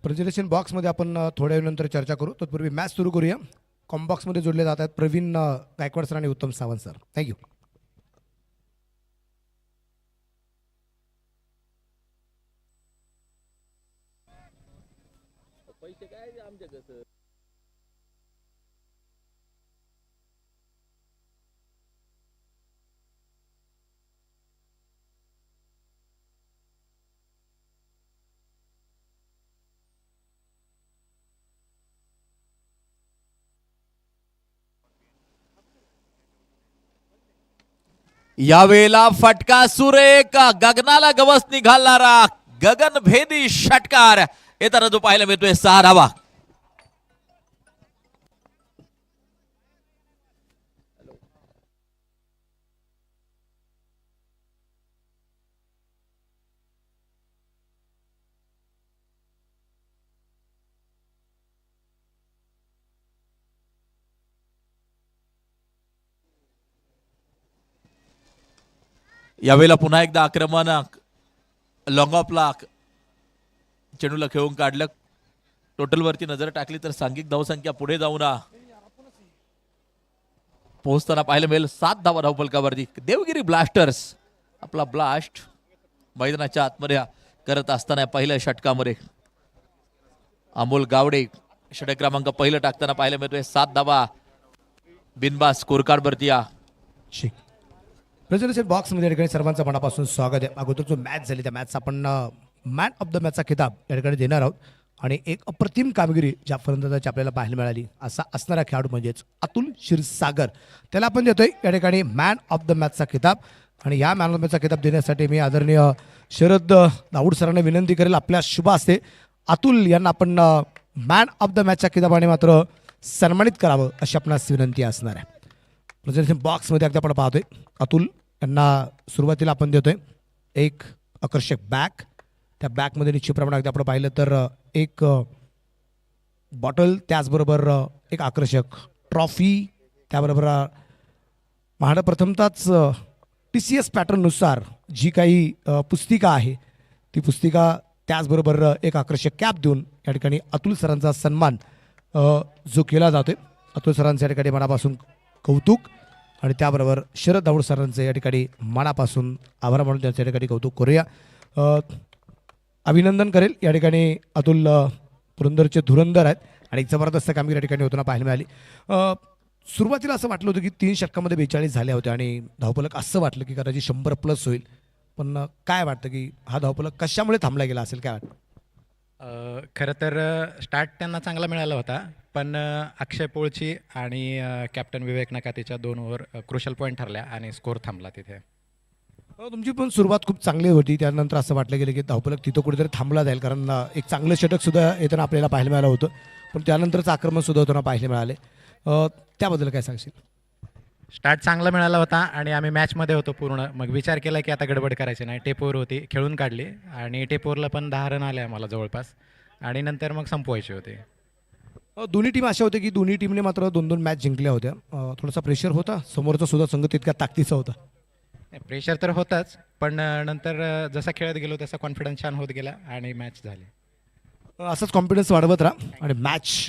Presentation बॉक्समध्ये आपण थोड्या वेळानंतर चर्चा करू. तत्पूर्वी मॅच सुरू करूया. कॉम्बॉक्समध्ये जोडले जात आहेत प्रवीण गायकवाड सर आणि उत्तम सावंत सर. थँक्यू. यावेळेला फटका सुरेख गगनाला गवस निघालणारा गगनभेदी षटकार येताना जो पाहायला मिळतोय 6 धावा. यावेळेला पुन्हा एकदा आक्रमण लॉंग ऑफला चेंडूला खेळून काढलं. टोटल वरती नजर टाकली तर सांघिक धावसंख्या पुढे जाऊन पोहोचताना पाहायला मिळेल 7 धावा धावफलकावरती. देवगिरी ब्लास्टर्स आपला ब्लास्ट मैदानाच्या आतमध्ये करत असताना पहिल्या षटकामध्ये अमोल गावडे षटक क्रमांक पहिलं टाकताना पाहायला मिळतोय 7 धावा बिनबाद स्कोर कार्ड वरती. प्रेझेंटेशन बॉक्समध्ये या ठिकाणी सर्वांचं मनापासून स्वागत आहे. अगोदर जो मॅच झाली त्या मॅचचा आपण मॅन ऑफ द मॅचचा खिताब या ठिकाणी देणार आहोत. आणि एक अप्रतिम कामगिरी ज्या फलंदाजाची आपल्याला पाहायला मिळाली असा असणारा खेळाडू म्हणजेच अतुल क्षीरसागर, त्याला आपण देतोय या ठिकाणी मॅन ऑफ द मॅचचा खिताब. आणि या मॅन ऑफ द मॅचचा खिताब देण्यासाठी मी आदरणीय शरद दाऊड सरांना विनंती करेल आपल्या शुभ हस्ते अतुल यांना आपण मॅन ऑफ द मॅचच्या खिताबाने मात्र सन्मानित करावं अशी आपणास विनंती असणार आहे. प्रेझेंटेशन बॉक्समध्ये अगदी आपण पाहतोय अतुल यांना सुरुवातीला आपण देतोय एक आकर्षक बॅग. त्या बॅगमध्ये निश्चितप्रमाणे अगदी आपण पाहिलं तर एक बॉटल, त्याचबरोबर एक आकर्षक ट्रॉफी, त्याबरोबर महाराष्ट्र प्रथमतःच TCS पॅटर्ननुसार जी काही पुस्तिका आहे ती पुस्तिका, त्याचबरोबर एक आकर्षक कॅप देऊन या ठिकाणी अतुल सरांचा सन्मान जो केला जातोय. अतुल सरांच्या या ठिकाणी मनापासून कौतुक आणि त्याबरोबर शरद दाऊड सरांचं या ठिकाणी मनापासून आभार मानून त्यांच्या ठिकाणी कौतुक करूया. अभिनंदन करेल या ठिकाणी अतुल पुरंदरचे धुरंधर आहेत आणि एक जबरदस्त कामगिरी या ठिकाणी होताना पाहायला मिळाली. सुरुवातीला असं वाटलं होतं की 3 षटकामध्ये 42 झाल्या होत्या आणि धावफलक असं वाटलं की कदाचित 100+ होईल. पण काय वाटतं की हा धावफलक कशामुळे थांबला गेला असेल, काय वाटतं? खरं तर स्टार्ट त्यांना चांगला मिळाला होता, पण अक्षय पोळची आणि कॅप्टन विवेक नकातेच्या 2 ओव्हर क्रुशल पॉईंट ठरल्या आणि स्कोर थांबला तिथे. तुमची पण सुरुवात खूप चांगली होती. त्यानंतर असं वाटलं गेलं की धावफलक तिथं कुठेतरी थांबला जाईल, कारण एक चांगलं षटकसुद्धा येताना आपल्याला पाहायला मिळालं होतं. पण त्यानंतरचं आक्रमणसुद्धा होताना पाहायला मिळाले. त्याबद्दल काय सांगशील? स्टार्ट चांगला मिळाला होता आणि आम्ही मॅचमध्ये होतो पूर्ण. मग विचार केला की आता गडबड करायची नाही. टेपवर होती, खेळून काढली आणि टेपवरला पण 10 रन आले आम्हाला जवळपास आणि नंतर मग संपवायचे होते. दोन्ही टीम अशा होत्या की दोन्ही टीमने मात्र 2-2 मॅच जिंकल्या होत्या. थोडासा प्रेशर होता, समोरचा सुद्धा संघ तितक्या ताकदीचा होता. प्रेशर तर होताच, पण नंतर जसा खेळत गेलो तसा कॉन्फिडन्स छान होत गेला आणि मॅच झाली. असंच कॉन्फिडन्स वाढवत राहा आणि मॅच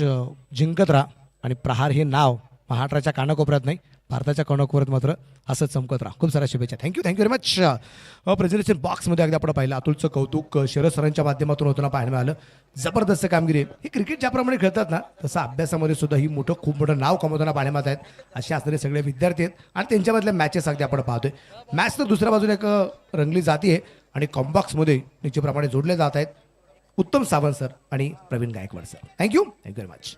जिंकत राहा. आणि प्रहार हे नाव महाराष्ट्राच्या कानाकोपऱ्यात नाही, भारताच्या कानाकोपऱ्यात मात्र असं चमकत राहा. खूप साऱ्या शुभेच्छा. Thank you very much. प्रेझेंटेशन बॉक्समध्ये अगदी आपण पाहिलं अतुलचं कौतुक शरद सरांच्या माध्यमातून होताना पाहायला मिळालं. जबरदस्त कामगिरी. हे क्रिकेट ज्याप्रमाणे खेळतात ना तसं अभ्यासामध्ये सुद्धा ही खूप मोठं नाव कमवताना पाहायला मिळत आहेत. असे असणारे सगळे विद्यार्थी आहेत आणि त्यांच्यामधल्या मॅचेस अगदी आपण पाहतोय. मॅच तर दुसऱ्या बाजूला एक रंगली जाती आहे आणि कॉम्बॉक्समध्ये निश्चितप्रमाणे जोडले जात आहेत उत्तम सावंत सर आणि Pravin Gaikwad sir. Thank you very much.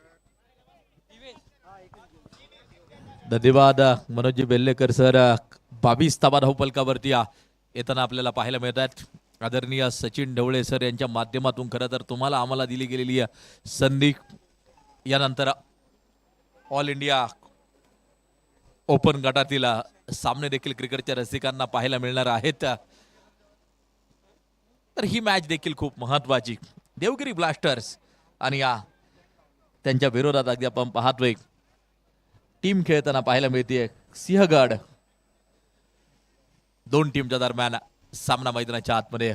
धन्यवाद मनोजी बेल्लेकर सर. 22 धावा धावफलकावरती येताना आपल्याला पाहायला मिळत आहेत. आदरणीय सचिन ढवळे सर यांच्या माध्यमातून खरं तर तुम्हाला आम्हाला दिली गेलेली संधी. यानंतर ऑल इंडिया ओपन गटातील सामने देखील क्रिकेटच्या रसिकांना पाहायला मिळणार आहेत. तर ही मॅच देखील खूप महत्वाची. देवगिरी ब्लास्टर्स आणि त्यांच्या विरोधात अगदी आपण पाहतोय टीम खेळताना पाहायला मिळते सिंहगड. 2 टीमच्या दरम्यान सामना मैदानाच्या आतमध्ये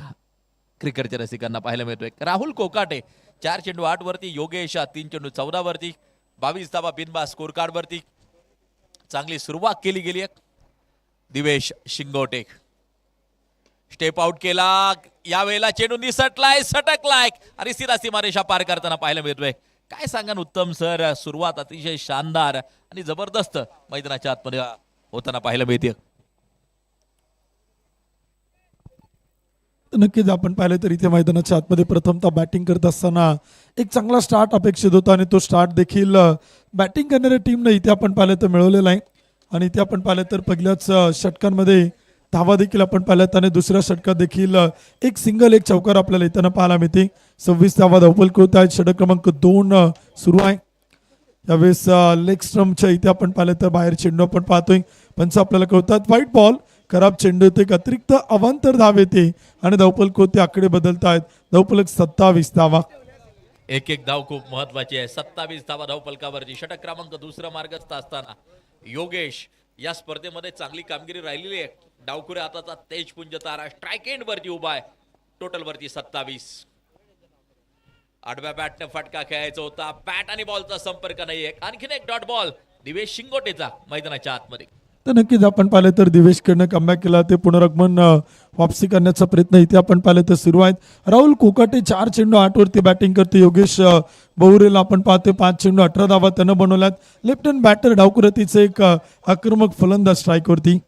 क्रिकेटच्या रसिकांना पाहायला मिळतोय. राहुल कोकाटे 4 चेंडू 8 वरती. योगेश 3 चेंडू 14 वरती. 22 धावा बिनबाद स्कोर कार्ड वरती. चांगली सुरुवात केली गेली आहे. दिवेश शिंगोटे स्टेप आउट केला. यावेळेला चेंडू निसटलाय, सटकलाय आणि सीधा सीमारेषा पार करताना पाहायला मिळतोय. काय सांगा उत्तम सर, सुरुवात अतिशय शानदार आणि जबरदस्त मैदानाच्या आतमध्ये होताना पाहायला मिळते. नक्कीच आपण पाहिलं तर इथे मैदानाच्या आतमध्ये प्रथमतः बॅटिंग करत असताना एक चांगला स्टार्ट अपेक्षित होता आणि तो स्टार्ट देखील बॅटिंग करणाऱ्या टीमनं इथे आपण पाहिलं तर मिळवलेला आहे. आणि इथे आपण पाहिलं तर पहिल्याच षटकांमध्ये धावा देखील आपण पाहिल्यात आणि दुसऱ्या षटकात देखील एक सिंगल एक चौकार आपल्याला येताना पाहायला मिळते. 26 धावा धावफलक होत आहेत. षटक क्रमांक 2 सुरू आहे. यावेळेस लेग स्टम्पच्या इथे आपण पाहिलं तर बाहेर चेंडू आपण पाहतोय. पंच आपल्याला कळतात व्हाईट बॉल, खराब चेंडू येते, अतिरिक्त अवांतर धाव येते आणि धावफलक होते आकडे बदलत आहेत. धावफलक 27 धावा. एक एक धाव खूप महत्वाची आहे. 27 धावा धावफलकावरती. षटक क्रमांक 2 मार्गस्थ असताना योगेश या स्पर्धेमध्ये चांगली कामगिरी राहिलेली आहे. डावखुरे हाताचा तेजपुंज तारा स्ट्राइक एंड वरती उभा आहे. टोटल वरती 27. आडव्या बॅटने फटका खेळायचा होता. बॅट आणि बॉलचा संपर्क नाहीये. आणखीन एक डॉट बॉल दिवेश शिंगोटेचा मैदानाच्या आतमध्ये. तर नक्कीच आपण पाहिलं तर दिवेशकडनं कमबॅक केला. ते पुनरागमन वापसी करण्याचा प्रयत्न इथे आपण पाहिलं तर सुरू आहेत. राहुल कोकाटे 4 चेंडू 8 वरती बॅटिंग करते. योगेश बहुरेला आपण पाहतोय 5 चेंडू 18 धावा त्यानं बनवल्यात. लेफ्ट हँड बॅटर डावकुरतीचं एक आक्रमक फलंदाज स्ट्राईकवरती.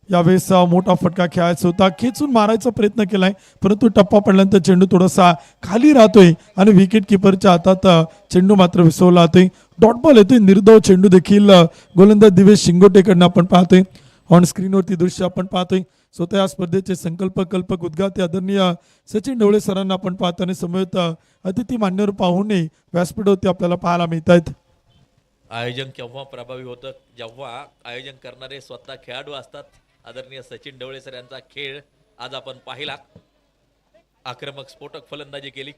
यावेळेस मोठा फटका खेळायचा होता. खेचून मारायचा प्रयत्न केलाय परंतु टप्पा पडल्यानंतर चेंडू थोडासा खाली राहतोय आणि विकेट किपरच्या हातात चेंडू मात्र विसवला जातोय. डॉट बॉल येतोय. निर्धाव चेंडू देखील गोलंदाज दिवेश शिंगोटेकडनं आपण पाहतोय. ऑन स्क्रीनवरती दृश्य आपण पाहतोय. स्वतः या स्पर्धेचे संकल्पक कल्पक उद्घाते आदरणीय सचिन ढवळे सरांना आपण पाहतो आणि समवेत अतिथी मान्यवर पाहुणे व्यासपीठावरती आपल्याला पाहायला मिळत आहेत. आयोजन केव्हा प्रभावी होतं जेव्हा आयोजन करणारे स्वतः खेळाडू असतात. आदरणीय सचिन ढवळे सर यांचा खेळ आज आपण पाहिला. आक्रमक स्फोटक फलंदाजी केली.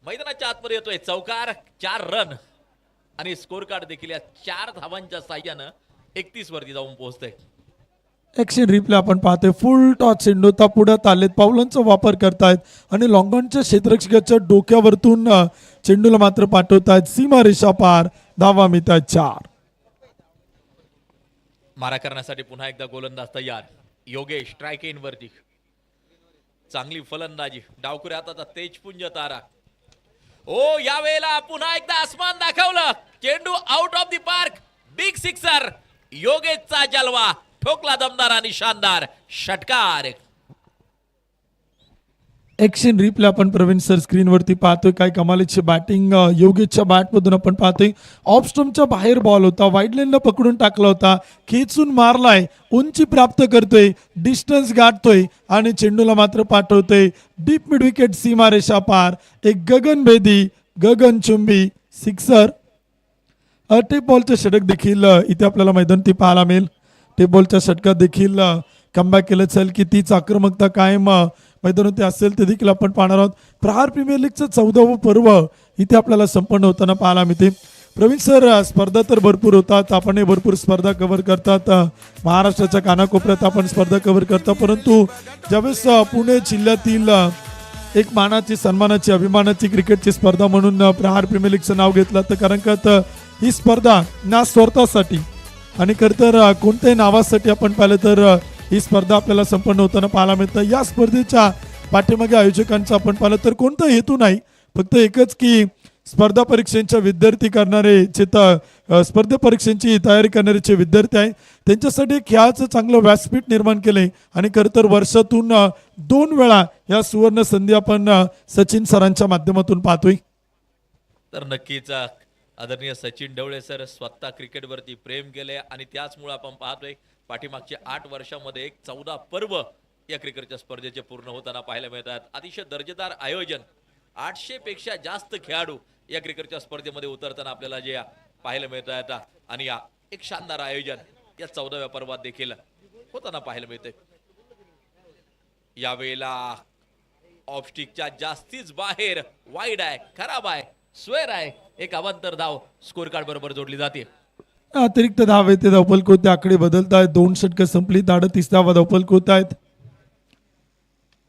मैदानाच्या आतमध्ये येतोय चौकार, 4 रन आणि स्कोर कार्ड देखील या 4 धावांच्या साह्यानं 31 वरती जाऊन पोहोचतंय. ऍक्शन रिप्ले आपण पाहतोय. फुल टॉस चेंडू आता पुढ्यात आलेत. पावलांचा वापर करतायत आणि लॉंगॉनच्या क्षेत्ररक्षकाच्या डोक्यावरतून चेंडूला मात्र पाठवतायत सीमारेषा पार. धावा मिळतात 4. मारा करण्यासाठी पुन्हा एकदा गोलंदाज तयार. योगेश स्ट्राइक एंड वरती. चांगली फलंदाजी. डावकुरे हाताचा तेजपुंज तारा. ओ यावेळेला पुन्हा एकदा आसमान दाखवलं. चेंडू out of the park. Big sixer. योगेशचा जलवा. ठोकला दमदार आणि शानदार षटकार. ऍक्शन रिप्ले आपण प्रवीण सर स्क्रीनवरती पाहतोय. काय कमालीची बॅटिंग योगेशच्या बॅटमधून आपण पाहतोय. ऑफ स्टंपच्या बाहेर बॉल होता. वाईड लाईनला पकडून टाकला होता. खेचून मारलाय. उंची प्राप्त करतोय. डिस्टन्स गाठतोय आणि चेंडूला मात्र पाठवतोय डीप मिड विकेट सीमारेषा पार. एक गगनभेदी गगनचुंबी सिक्सर. टेप बॉलचं षटक देखील इथे आपल्याला मैदानावरती पाहायला मिळेल. टेप बॉलच्या षटकात देखील कमबॅक केलं असेल की तीच आक्रमकता कायम मैदानावरती असेल ते देखील आपण पाहणार आहोत. प्रहार प्रीमियर लीगचं 14वं पर्व इथे आपल्याला संपन्न होताना पाहायला मिळते. प्रवीण सर स्पर्धा तर भरपूर होतात. आपणही भरपूर स्पर्धा कव्हर करतात. महाराष्ट्राच्या कानाकोपऱ्यात आपण स्पर्धा कव्हर करता परंतु ज्यावेळेस पुणे जिल्ह्यातील एक मानाची सन्मानाची अभिमानाची क्रिकेटची स्पर्धा म्हणून प्रहार प्रीमियर लीगचं नाव घेतलं तर कारण का ही स्पर्धा ना स्वार्थासाठी आणि खरं तर कोणत्याही नावासाठी आपण पाहिलं तर ही स्पर्धा आपल्याला संपन्न होताना पाहायला मिळतं. या स्पर्धेच्या पाठीमागे आयोजकांचा आपण पाहिलं तर कोणता हेतू नाही. फक्त एकच की स्पर्धा परीक्षांच्या विद्यार्थी करणारे स्पर्धा परीक्षांची तयारी करणारे जे विद्यार्थी आहेत त्यांच्यासाठी खेळाचं चांगलं व्यासपीठ निर्माण केलंय आणि खरं तर वर्षातून 2 वेळा या सुवर्ण संधी आपण सचिन सरांच्या माध्यमातून पाहतोय. तर नक्कीच आदरणीय सचिन ढवळे सर स्वतः क्रिकेटवरती प्रेम केले आणि त्याचमुळे आपण पाहतोय पाठीमागच्या 8 वर्षामध्ये एक 14 पर्व या क्रिकेटच्या स्पर्धेचे पूर्ण होताना पाहायला मिळतात. अतिशय दर्जेदार आयोजन. 800 पेक्षा जास्त खेळाडू या क्रिकेटच्या स्पर्धेमध्ये उतरताना आपल्याला जे पाहायला मिळत आहेत आणि या एक शानदार आयोजन या 14व्या पर्वात देखील होताना पाहायला मिळते. यावेळेला ऑफस्टिकच्या जास्तीच बाहेर वाईड आहे, खराब आहे, स्वेर आहे. एक अवांतर धाव स्कोर कार्ड बरोबर जोडली जाते. अतिरिक्त धाव येते. धावफलक होते आकडे बदलत आहेत. 2 षटकं संपली. 38 धावा धावफलक होत आहेत.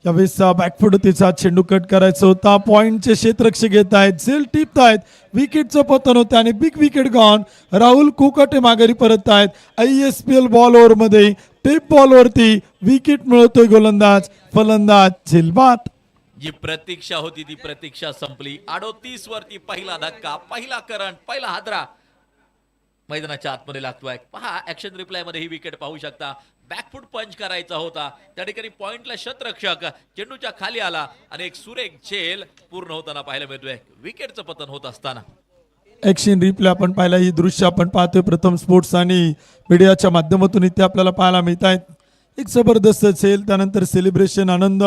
यावेळेस बॅकफुट तिचा चेंडू कट करायचा होता. पॉइंटचे क्षेत्ररक्षक घेत आहेत, झेल टिपतायत, विकेटचं पतन होतं आणि big wicket gone. Rahul Kokate माघारी परत आहेत. ISPL बॉल ओव्हरमध्ये टेप बॉलवरती विकेट मिळवतोय गोलंदाज फलंदाज झिलबात. जी प्रतीक्षा होती ती प्रतीक्षा संपली. 38 वरती पहिला धक्का, पहिला करंट, पहिला हादरा मैदानाच्या आतमध्ये लागतोय. पहा ऍक्शन रिप्लाय मध्ये ही विकेट पाहू शकता. बॅकफुट पंच करायचा होता, त्या ठिकाणी पॉइंटला शतरक्षक चेंडूच्या खाली आला आणि एक सुरेख झेल पूर्ण होताना पाहायला मिळतोय. विकेटचं पतन होत असताना ॲक्शन रिप्ले आपण पाहिला. ही दृश्य आपण पाहतोय प्रथम स्पोर्ट्स आणि मीडियाच्या माध्यमातून इथे आपल्याला पाहायला मिळत आहेत. एक जबरदस्त झेल, त्यानंतर सेलिब्रेशन, आनंद,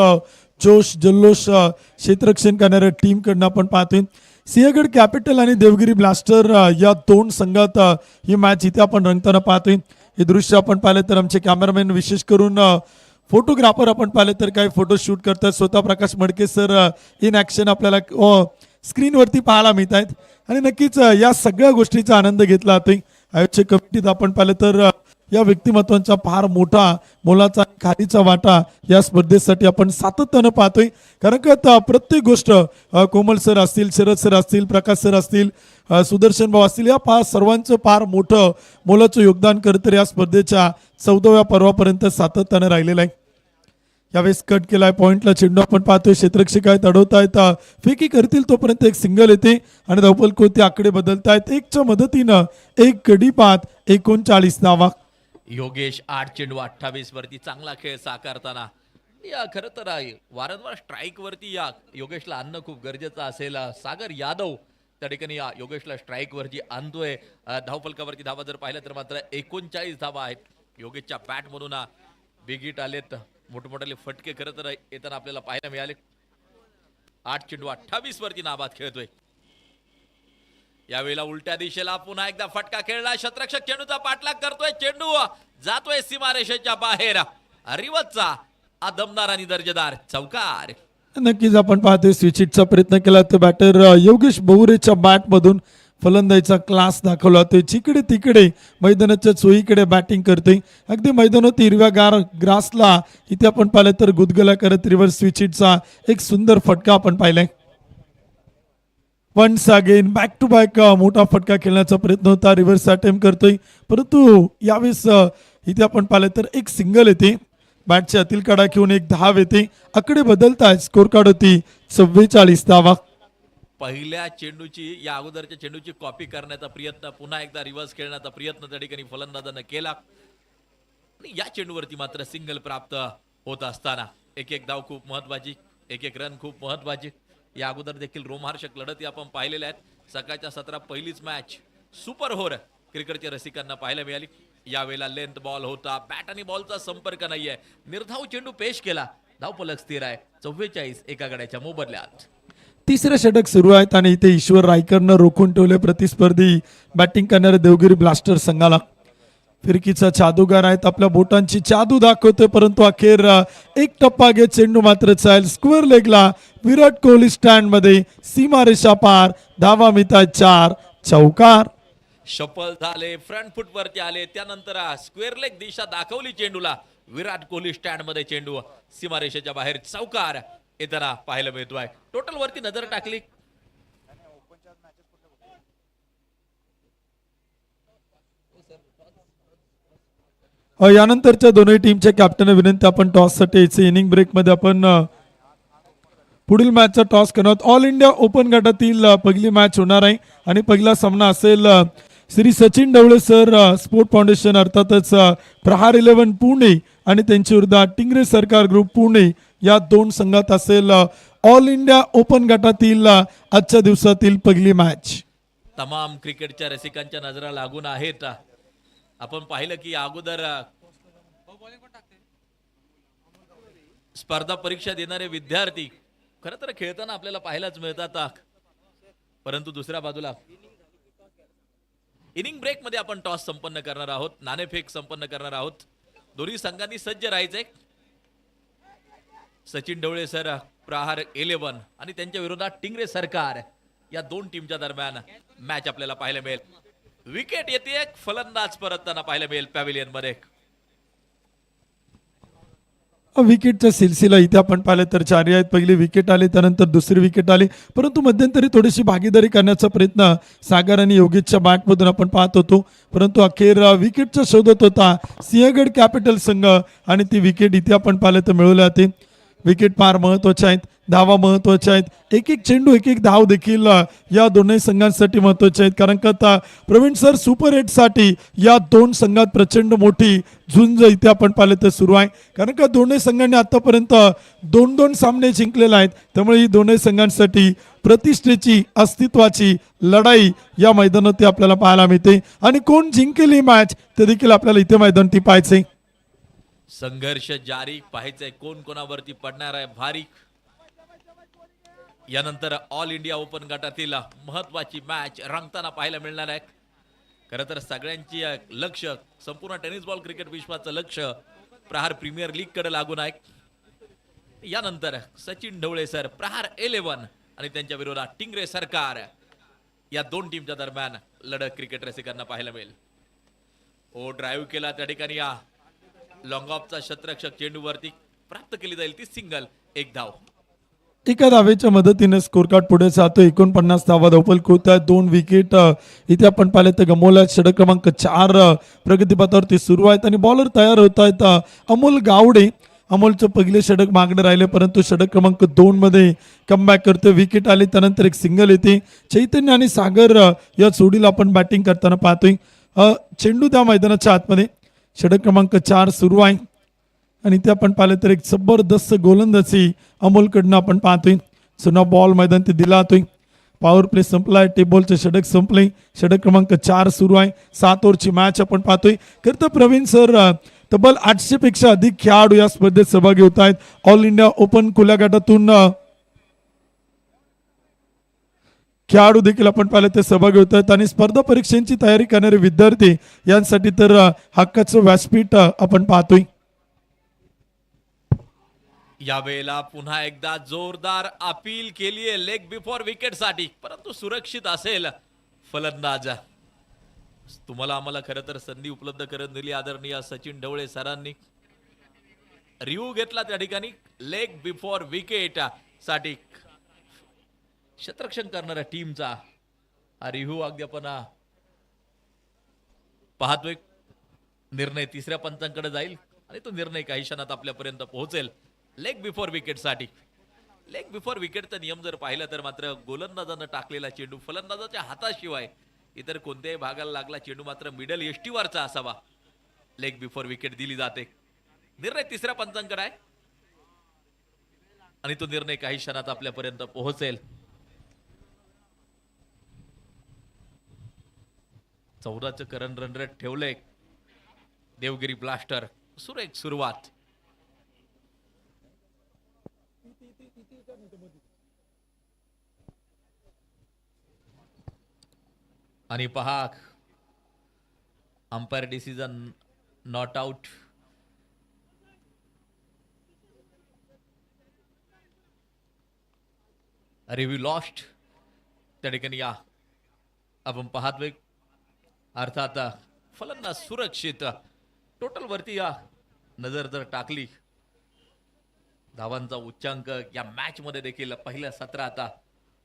जोश, जल्लोष क्षेत्ररक्षण करणाऱ्या टीम कडनं आपण पाहतोय. सिंहगड कॅपिटल आणि देवगिरी ब्लास्टर या दोन संघात ही मॅच इथे आपण रंगताना पाहतोय. हे दृश्य आपण पाहिलं तर आमचे कॅमेरामॅन, विशेष करून फोटोग्राफर आपण पाहिले तर काही फोटो शूट करतात. स्वतः प्रकाश मडके सर इन ॲक्शन आपल्याला स्क्रीनवरती पाहायला मिळत आहेत आणि नक्कीच या सगळ्या गोष्टीचा आनंद घेतला जातोय. आयोजक कमिटीत आपण पाहिलं तर या व्यक्तिमत्वांचा फार मोठा मोलाचा खालीचा वाटा या स्पर्धेसाठी आपण सातत्यानं पाहतोय. कारण का आता प्रत्येक गोष्ट कोमल सर असतील, शरद सर असतील, प्रकाश सर असतील, सुदर्शन भाऊ असतील, या सर्वांचं फार मोठं मोलाचं योगदान करत या स्पर्धेच्या 14व्या पर्वापर्यंत सातत्यानं राहिलेलं आहे. यावेळेस कट केलाय, पॉइंटला चेंडू आपण पाहतोय, क्षेत्ररक्षक आहेत, अडवतायत, फेकी करतील तोपर्यंत एक सिंगल येते आणि धावपल कोणते आकडे बदलतायत. एकच्या मदतीनं एक गडी बाद, 39 धावा. योगेश 8 चेंडू 28 वरती चांगला खेळ साकारताना या खरं तर वारंवार स्ट्राईक वरती या योगेशला आणणं खूप गरजेचं असेल. सागर यादव त्या ठिकाणी या योगेशला स्ट्राईक वरती आणतोय. धावफलकावरती धावा जर पाहिलं तर मात्र 39 धावा आहेत. योगेशच्या बॅट मधून बिग हिट आलेत, मोठमोठाले फटके खरं तर येताना आपल्याला पाहायला मिळाले. 8 चेंडू 28 वरती नाबाद खेळतोय. यावेळेला उलट्या दिशेला पुन्हा एकदा फटका खेळला. शतरक्षक चेंडूचा पाठलाग करतोय, चेंडू जातोय सीमारेषेच्या बाहेर. रिवतचा दमदार आणि दर्जेदार चौकार. नक्कीच आपण पाहतोय स्विचिटचा प्रयत्न केला तर बॅटर योगेश बहुरेच्या बॅटमधून फलंदाजीचा क्लास दाखवला जातोय. जिकडे तिकडे मैदानाच्या चोहीकडे बॅटिंग करतोय. अगदी मैदानात हिरव्यागार ग्रासला इथे आपण पाहिलं तर गुदगुला करत रिव्हर्स स्विचिटचा एक सुंदर फटका आपण पाहिलाय. Once again back to back मोठा फटका खेळण्याचा प्रयत्न होता, रिव्हर्स अटेम्प्ट करतोय, परंतु यावेळेस इथे आपण पाहिलं तर एक सिंगल येते. बॅटच्या अतिल कडा घेऊन एक धाव येते. आकडे बदलताय, स्कोर कार्ड होती 44 धावा. पहिल्या चेंडूची, या अगोदरच्या चेंडूची कॉपी करण्याचा प्रयत्न, पुन्हा एकदा रिव्हर्स खेळण्याचा प्रयत्न त्या ठिकाणी फलंदाजानं केला आणि या चेंडूवरती मात्र सिंगल प्राप्त होत असताना एक एक धाव खूप महत्वाची, एक एक रन खूप महत्वाची. या अगोदर देखील रोमहर्षक लढती आपण पाहिलेल्या आहेत. सकाळच्या सत्रात पहिलीच मॅच सुपर ओव्हर क्रिकेटच्या रसिकांना पाहायला मिळाली. यावेळेला लेंथ बॉल होता, बॅट आणि बॉलचा संपर्क नाहीये, निर्धाव चेंडू पेश केला, धावफलक स्थिर आहे 44 एका गड्याच्या मोबदल्यात. तिसरे षटक सुरू आहेत आणि इथे ईश्वर रायकरनं रोखून ठेवले प्रतिस्पर्धी बॅटिंग करणाऱ्या देवगिरी ब्लास्टर संघाला. फिरकीचा जादूगार आहेत, आपल्या बोटांची जादू दाखवतोय, परंतु अखेर एक टप्पा घेत चेंडू मात्र चाल स्क्वेअर लेगला. विराट कोहली स्टँड मध्ये, सीमारेषा पार, धावा मिळतात 4, चौकार. शफल झाले, फ्रंट फुट वरती आले, त्यानंतर स्क्वेअर लेग दिशा दाखवली चेंडूला. विराट कोहली स्टँड मध्ये चेंडू सीमारेषेच्या बाहेर चौकार येताना पाहायला मिळतोय. टोटल वरती नजर टाकली, यानंतरच्या दोन्ही टीमच्या कॅप्टन विनंती, आपण टॉस साठी यायचे. इनिंग ब्रेक मध्ये आपण पुढील मॅचचा टॉस करणार. ऑल इंडिया ओपन गटातील पहिली मॅच होणार आहे आणि पहिला सामना असेल Shri Sachin Dhawale sir sport foundation अर्थातच प्रहार 11 पुणे आणि त्यांच्या विरुद्ध टिंगरे सरकार ग्रुप पुणे या दोन संघात असेल ऑल इंडिया ओपन गटातील आजच्या दिवसातील पहिली मॅच. तमाम क्रिकेटच्या रसिकांच्या नजरा लागून आहेत. आपण पाहिलं की अगोदर स्पर्धा परीक्षा देणारे विद्यार्थी खरं तर खेळताना आपल्याला पाहायलाच मिळतात, परंतु दुसऱ्या बाजूला इनिंग ब्रेक मध्ये आपण टॉस संपन्न करणार आहोत, नाणेफेक संपन्न करणार आहोत. दोन्ही संघांनी सज्ज राहायचंय. सचिन ढवळे सर प्रहार 11 आणि त्यांच्या विरोधात टिंगरे सरकार या दोन टीमच्या दरम्यान मॅच आपल्याला पाहायला मिळेल. विकेट येते, फलंदाज परतताना पाहायला मिळेल पॅव्हिलियन मध्ये. विकेटचा सिलसिला इथे आपण पाहिलं तर 4 आहेत. पहिली विकेट आली, त्यानंतर दुसरी विकेट आली, परंतु मध्यंतरी थोडीशी भागीदारी करण्याचा प्रयत्न सागर आणि योगेशच्या बॅटमधून आपण पाहत होतो, परंतु अखेर विकेटच्या शोधत होता सिंहगड कॅपिटल संघ आणि ती विकेट इथे आपण पाहिलं तर मिळवली जाते. विकेट फार महत्त्वाच्या आहेत, धावा महत्त्वाच्या आहेत, एक एक चेंडू एक एक धाव देखील या दोन्ही संघांसाठी महत्त्वाचे आहेत. कारण का आता प्रवीण सर सुपर 8साठी या दोन संघात प्रचंड मोठी झुंज इथे आपण पाहिलं तर सुरू आहे. कारण का दोन्ही संघांनी आतापर्यंत 2-2 सामने जिंकलेले आहेत. त्यामुळे ही दोन्ही संघांसाठी प्रतिष्ठेची अस्तित्वाची लढाई या मैदानात आपल्याला पाहायला मिळते आणि कोण जिंकेल ही मॅच ते देखील आपल्याला इथे मैदानात पाहायचे. संघर्ष जारी, पाहायचंय कोण कोणावरती पडणार आहे भारी. यानंतर ऑल इंडिया ओपन गटातील महत्वाची मॅच रंगताना पाहायला मिळणार आहे. खरं तर सगळ्यांची लक्ष, संपूर्ण टेनिस बॉल क्रिकेट विश्वाचं लक्ष प्रहार प्रीमियर लीग कडे लागून आहे. यानंतर सचिन ढवळे सर, प्रहार 11 आणि त्यांच्या विरोधात टिंगरे सरकार या दोन टीमच्या दरम्यान लढत क्रिकेट रसिकांना पाहायला मिळेल. ओ ड्राईव्ह केला त्या ठिकाणी या लॉंग ऑफचा शतरक्षक चेंडूवरती प्राप्त केली जाईल ती सिंगल, एक धाव. एका धावेच्या मदतीने स्कोर कार्ड पुढे जातो. 49 धावा धावफलक होत आहेत. 2 विकेट इथे आपण पाहिले तर गमवल्या. षटक क्रमांक 4 प्रगतीपथावरती सुरू आहेत आणि बॉलर तयार होत आहेत. अमोल गावडे, अमोलचं पहिले षटक मागणे राहिले, परंतु षटक क्रमांक 2 मध्ये कमबॅक करतो. विकेट आले, त्यानंतर एक सिंगल येते. चैतन्य आणि सागर या जोडीला आपण बॅटिंग करताना पाहतोय. चेंडू त्या मैदानाच्या आतमध्ये. षटक क्रमांक 4 सुरू आहे आणि ते आपण पाहिलं तर एक जबरदस्त गोलंदाजी अमोलकडनं आपण पाहतोय. जुना बॉल मैदान ते दिला जातोय. पॉवर प्ले संपलाय, टेबलचे षटक संपले. षटक क्रमांक 4 सुरू आहे. 7 ओव्हरची मॅच आपण पाहतोय. करता प्रवीण सर, तब्बल 800 पेक्षा अधिक खेळाडू या स्पर्धेत सहभागी होत आहेत. ऑल इंडिया ओपन खुल्या गटातून खेळाडू देखील आपण पाहिलं ते सहभागी होत आहेत आणि स्पर्धा परीक्षांची तयारी करणारे विद्यार्थी यांसाठी तर हक्काचं व्यासपीठ आपण पाहतोय. यावेळेला पुन्हा एकदा जोरदार अपील केलीये लेग बिफोर विकेट साठी, परंतु सुरक्षित असेल फलंदाज. तुम्हाला आम्हाला खरं तर संधी उपलब्ध करून दिली आदरणीय सचिन ढवळे सरांनी. रिव्ह्यू घेतला त्या ठिकाणी लेग बिफोर विकेट साठी क्षेत्ररक्षण करणाऱ्या टीमचा हा रिव्ह्यू अगदी आपण पाहतोय. निर्णय तिसऱ्या पंचांकडे जाईल आणि तो निर्णय काही क्षणात आपल्यापर्यंत पोहोचेल. लेग बिफोर विकेट साठी, लेग बिफोर विकेटचा नियम जर पाहिला तर मात्र गोलंदाजानं टाकलेला चेंडू फलंदाजाच्या हाताशिवाय इतर कोणत्याही भागाला लागला चेंडू मात्र मिडल यष्टीवरचा असावा. लेग बिफोर विकेट दिली जाते. निर्णय तिसऱ्या पंचांकडे आहे आणि तो निर्णय काही क्षणात आपल्यापर्यंत पोहोचेल. 14चं करंट रन रेट ठेवलंय देवगिरी ब्लास्टर. सुरेख सुरुवात. आणि पहा umpire decision not out. Review lost त्या ठिकाणी या आपण पाहतोय. अर्थात फलंदाज सुरक्षित. टोटल वरती या नजर जर टाकली, धावांचा उच्चांक या मॅच मध्ये देखील पहिल्या सत्रात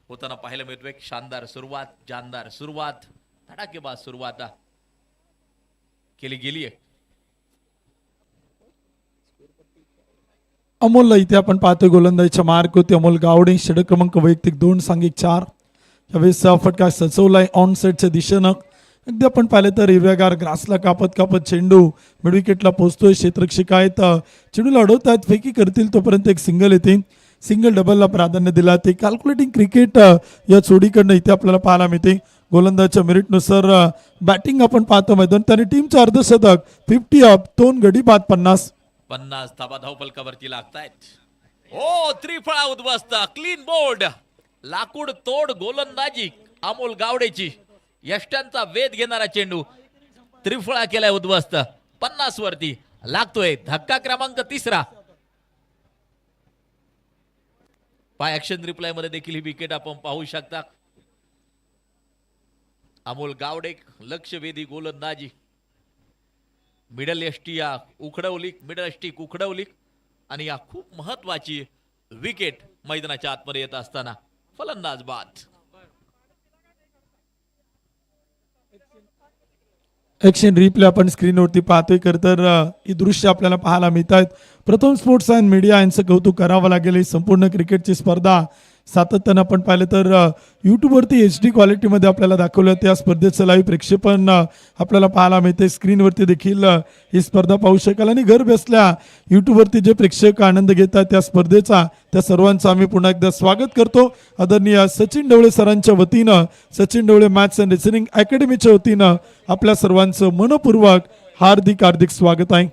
होताना पाहायला मिळतोय. शानदार सुरुवात, जानदार सुरुवात, धडाकेबाज सुरुवात केली गेली आहे. अमोलला इथे आपण पाहतोय गोलंदाजीच्या मार्क होते. अमोल गावडे षटक क्रमांक वैयक्तिक 2 सांघिक 4. यावेळेस फटका सचवलाय ऑन साईडच्या दिशेनं. अगदी आपण पाहिलं तर हिरव्यागार ग्रासला कापत कापत चेंडू मिड विकेटला पोहोचतोय. क्षेत्ररक्षक आहेत, चेंडूला अडवत आहेत, फेकी करतील तोपर्यंत एक सिंगल येते. सिंगल डबलला प्राधान्य दिला ते. कॅल्क्युलेटिंग क्रिकेट या जोडीकडनं इथे आपल्याला पाहायला मिळते. गोलंदाजच्या मेरिटनुसार बॅटिंग आपण पाहतो मैदान. त्याने टीमचं अर्धशतक 50 अप, 2 गडी बाद 50 धाबा धावफलकावरती लागतायत. ओ त्रिफळा उद्ध्वस्त, क्लीन बोर्ड, लाकूड तोड गोलंदाजी अमोल गावडेची. यष्ट्यांचा वेध घेणारा चेंडू त्रिफळा केलाय उद्ध्वस्त. 50 वरती लागतोय. धक्का क्रमांक 3. पाय ऍक्शन रिप्लाय मध्ये देखील ही विकेट आपण पाहू शकता. अमोल गावडे लक्षवेधी गोलंदाजी. मिडल यष्टी उखडवली, मिडल यष्टी उखडवली आणि या खूप महत्वाची विकेट मैदानाच्या आतमध्ये येत असताना फलंदाज बाद. ॲक्शन रिप्ले आपण स्क्रीनवरती पाहतोय. खरं तर ही दृश्य आपल्याला पाहायला मिळत आहेत. प्रथम स्पोर्ट्स अँड मीडिया यांचं कौतुक करावं लागेल. ही संपूर्ण क्रिकेटची स्पर्धा सातत्यानं आपण पाहिलं तर यूट्यूबवरती HD क्वालिटीमध्ये आपल्याला दाखवलं. त्या स्पर्धेचं लाईव्ह प्रक्षेपण आपल्याला पाहायला मिळते. स्क्रीनवरती देखील ही स्पर्धा पाहू शकाल आणि घर बसल्या यूट्यूबवरती जे प्रेक्षक आनंद घेतात त्या स्पर्धेचा, त्या सर्वांचं आम्ही पुन्हा एकदा स्वागत करतो. आदरणीय सचिन ढवळे सरांच्या वतीनं, Sachin Dhawale maths and reasoning अकॅडमीच्या वतीनं आपल्या सर्वांचं मनपूर्वक हार्दिक हार्दिक स्वागत आहे.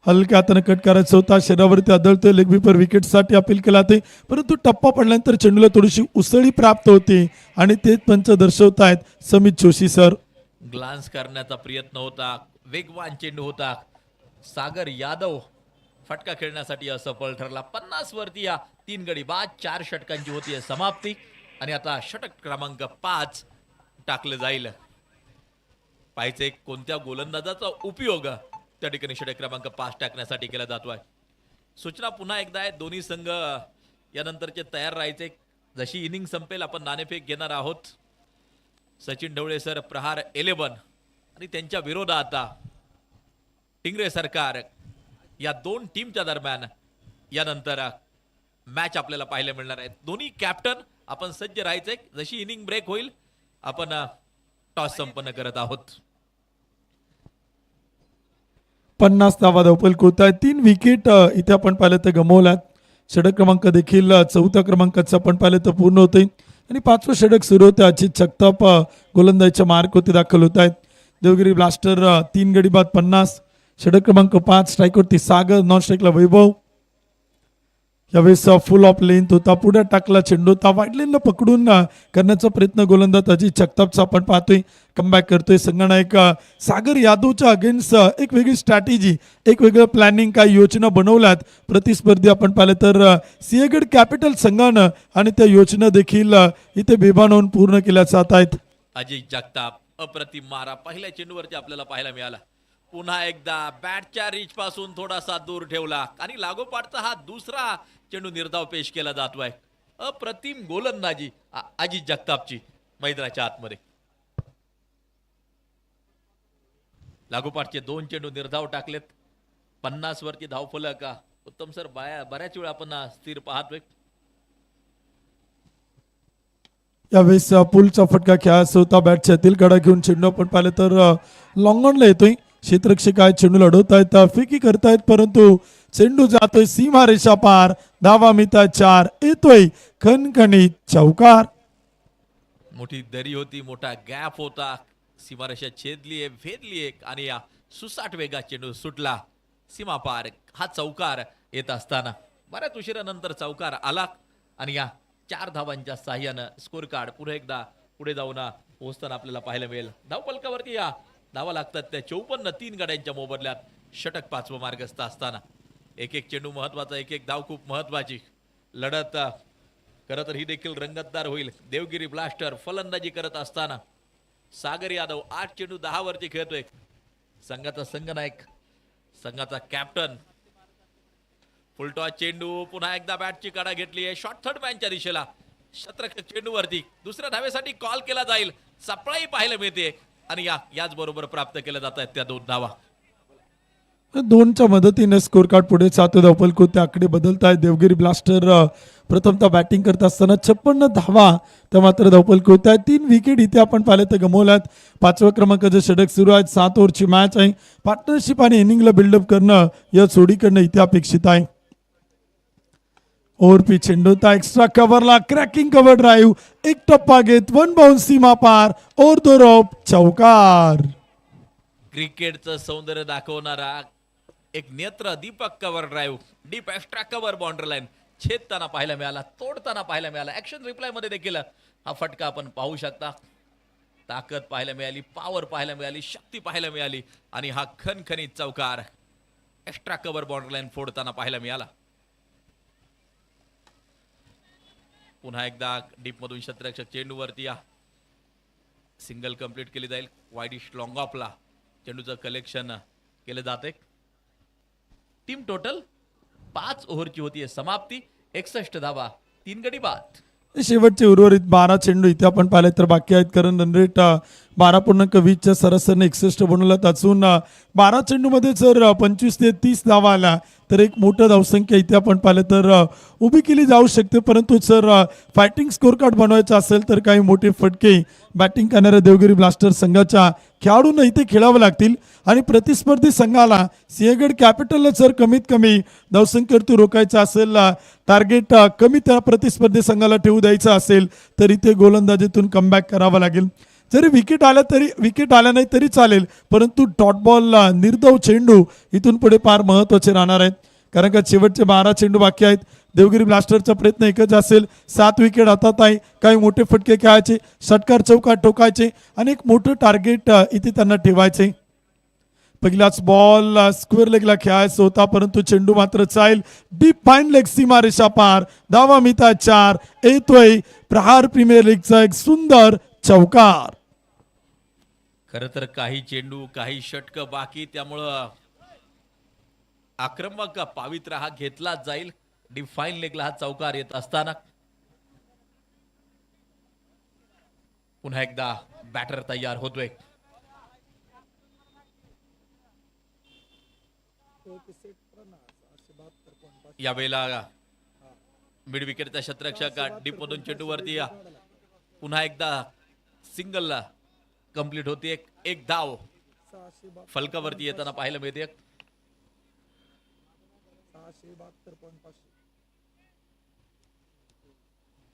हलक्या हाताने कट करायचा होता, शरीरावरती आदळतोय. लेग विपर विकेटसाठी अपील केला ते, परंतु टप्पा पडल्यानंतर चेंडूला थोडीशी उसळी प्राप्त होती आणि ते पंच दर्शवत आहेत समित जोशी सर. ग्लान्स करण्याचा प्रयत्न होता, वेगवान चेंडू होता. सागर यादव फटका खेळण्यासाठी असफल ठरला. 50 वरती या 3 गडी बाद, 4 षटकांची होती समाप्ती आणि आता षटक क्रमांक 5 टाकलं जाईल. पाहिजे कोणत्या गोलंदाजाचा उपयोग त्या ठिकाणी षटक क्रमांक 5 टाकण्यासाठी केला जातोय. सूचना पुन्हा एकदा आहे, दोन्ही संघ यानंतरचे तयार राहायचे. जशी इनिंग संपेल आपण नाणेफेक घेणार आहोत. सचिन ढवळे सर प्रहार 11 आणि त्यांच्या विरोधात टिंगरे सरकार, या दोन टीमच्या दरम्यान यानंतर मॅच आपल्याला पाहायला मिळणार आहे. दोन्ही कॅप्टन आपण सज्ज राहायचे. जशी इनिंग ब्रेक होईल आपण टॉस संपन्न करत आहोत. 50 धावा धावपल होत आहे. 3 विकेट इथे आपण पाहिलं तर गमावल्यात. षटक क्रमांक देखील 4थ्या क्रमांकाचं आपण पाहिलं तर पूर्ण होते आणि 5वं षटक सुरू होते. अजित जगताप गोलंदाजीच्या मार्क होते दाखल होत आहेत. देवगिरी ब्लास्टर 3 गडी बाद 50. षटक क्रमांक 5 स्ट्राईकवरती सागर, नॉन स्ट्राईकला वैभव. यावेळेस फुल ऑफ लेंथ होता, पुढे टाकला चेंडू होता, वाईड लेनला पकडून करण्याचा प्रयत्न गोलंदाज अजित जगतापचा आपण पाहतोय. कमबॅक करतोय संघनायक सागर यादवच्या अगेन्स्ट एक वेगळी स्ट्रॅटेजी, एक वेगळं प्लॅनिंग, काही योजना बनवल्यात प्रतिस्पर्धी आपण पाहिलं तर सिंहगड कॅपिटल संघानं आणि त्या योजना देखील इथे बेभान होऊन पूर्ण केल्या जात आहेत. अजित जगताप अप्रतिम मारा पहिल्या चेंडूवरती आपल्याला पाहायला मिळाला. पुन्हा एकदा बॅटच्या रीच पासून थोडासा दूर ठेवला आणि लागोपाठचा हा दुसरा चेंडू निर्धाव पेश केला जातोय. अप्रतिम गोलंदाजी अजित जगतापची मैदानाच्या आतमध्ये. लागोपाठचे 2 चेंडू निर्धाव टाकलेत. 50 वरती धावफलक उत्तम सर बऱ्याच वेळा आपण स्थिर पाहतोय. यावेळेस पुलचा फटका खेळायचा होता. बॅटच्या आतील कडा घेऊन चेंडू आपण पाहिलं तर लॉंग ऑनला येतोय. क्षेत्ररक्षक आहेत, चेंडू लढवतायत, फेकी करतायत, परंतु चेंडू जातोय सीमा रेषा पार. धावा मिळतात 4. येतोय खणखणीत चौकार. मोठी दरी होती, मोठा गॅप होता, सीमारेषा छेदलीये, भेदलीये आणि या सुसाट वेगा चेंडू सुटला सीमा पार. हा चौकार येत असताना बऱ्याच उशिरानंतर चौकार आला आणि या 4 धावांच्या साह्यानं स्कोर कार्ड पुढे एकदा पुढे जाऊन पोहोचताना आपल्याला पाहायला मिळेल. धावफलकावरती या धावा लागतात त्या 54. 3 गड्यांच्या मोबदल्यात षटक 5वं मार्गस्थ असताना एक एक चेंडू महत्वाचा, एक एक धाव खूप महत्वाची. लढत खरं तर ही देखील रंगतदार होईल. देवगिरी ब्लास्टर फलंदाजी करत असताना सागर यादव 8 चेंडू 10 वरती खेळतोय. संघाचा संघनायक, संघाचा कॅप्टन. फुलटॉस चेंडू, पुन्हा एकदा बॅटची कडा घेतली आहे शॉर्ट थर्ड मॅनच्या दिशेला. शतरक्षक चेंडूवरती दुसऱ्या धावेसाठी कॉल केला जाईल. सपळाही पाहायला मिळते आणि याच बरोबर प्राप्त केल्या जात आहेत त्या 2 धावा. 2च्या मदतीने स्कोर कार्ड पुढे 7 धावपल होते. आकडे बदलत आहेत. देवगिरी ब्लास्टर प्रथमतः बॅटिंग करत असताना 56 धावा त्या मात्र धावपल होत आहेत. 3 विकेट इथे आपण पाहिलं तर गमावल्यात. 5व्या क्रमांकाचं षटक सुरू आहे. 7 ओव्हरची मॅच आहे. पार्टनरशिप आणि इनिंगला बिल्डअप करणं या जोडीकडनं इथे अपेक्षित आहे. ओव्हरपी चेंडू होता, एक्स्ट्रा कव्हरला क्रॅकिंग कव्हर ड्राईव्ह, एक टप्पा घेत 1 बाउन्स सीमा पार, ओव्हर द रोप चौकार. क्रिकेटचं सौंदर्य दाखवणारा एक नेत्र दीपक cover drive, deep extra cover boundary line छेदताना पाहायला मिळाला, तोडताना पाहायला मिळाला. ऍक्शन रिप्लाय मध्ये देखील हा फटका आपण पाहू शकता. ताकद पाहायला मिळाली, पॉवर पाहायला मिळाली, शक्ती पाहायला मिळाली आणि हा खणखणीत चौकार एक्स्ट्रा कव्हर बाउंड्री लाईन फोडताना पाहायला मिळाला. पुन्हा एकदा डीप मधून शतरक्षक चेंडूवरती सिंगल कंप्लीट केली जाईल. वाईडिश लॉंग ऑफला चेंडूचं कलेक्शन केलं जाते. टीम टोटल 5 ओव्हरची होती समाप्ती. 61 धावा, 3 गडी बाद. शेवटचे उर्वरित 12 चेंडू इथे आपण पाहिले तर बाकी आहेत, कारण रन रेट 12.20च्या सरासरीने 61 बनवलं असून 12 चेंडूमध्ये जर 25 ते 30 धावा आल्या तर एक मोठं धावसंख्या इथे आपण पाहिलं तर उभी केली जाऊ शकते. परंतु जर फायटिंग स्कोर कार्ड बनवायचं असेल तर काही मोठे फटके बॅटिंग करणाऱ्या देवगिरी ब्लास्टर संघाच्या खेळाडूंना इथे खेळावं लागतील आणि प्रतिस्पर्धी संघाला सिंहगड कॅपिटलला जर कमीत कमी धावसंख्येवरती रोखायचं असेल, टार्गेट कमी त्या प्रतिस्पर्धी संघाला ठेवू द्यायचं असेल तर इथे गोलंदाजीतून कमबॅक करावा लागेल. जरी विकेट आल्या नाही तरी चालेल, परंतु डॉट बॉल निर्धाव चेंडू इथून पुढे फार महत्त्वाचे राहणार आहेत, कारण का शेवटचे 12 चेंडू बाकी आहेत. देवगिरी ब्लास्टरचा प्रयत्न एकच असेल, 7 विकेट हातात आहे, काही मोठे फटके खेळायचे, षटकार चौकार ठोकायचे आणि एक मोठं टार्गेट इथे त्यांना ठेवायचे. पहिलाच बॉल स्क्वेअर लेगला खेळायचा होता, परंतु चेंडू मात्र चाईल डीप फाईन लेग सीमा रेषा पार. धावा मिता 4. येतोय प्रहार प्रीमियर लीगचा एक सुंदर चौकार. खरं तर काही चेंडू काही षटक बाकी, त्यामुळं आक्रमक पावित्र्य हा घेतला जाईल. डिफाईन लेगला हा चौकार येत असताना पुन्हा एकदा बॅटर तयार होतोय. यावेळेला मिड विकेटचा क्षेत्ररक्षक डीप मधून चेंडूवरती पुन्हा एकदा सिंगल कंप्लीट होती. एक धाव फलकावरती येताना पाहायला मिळते.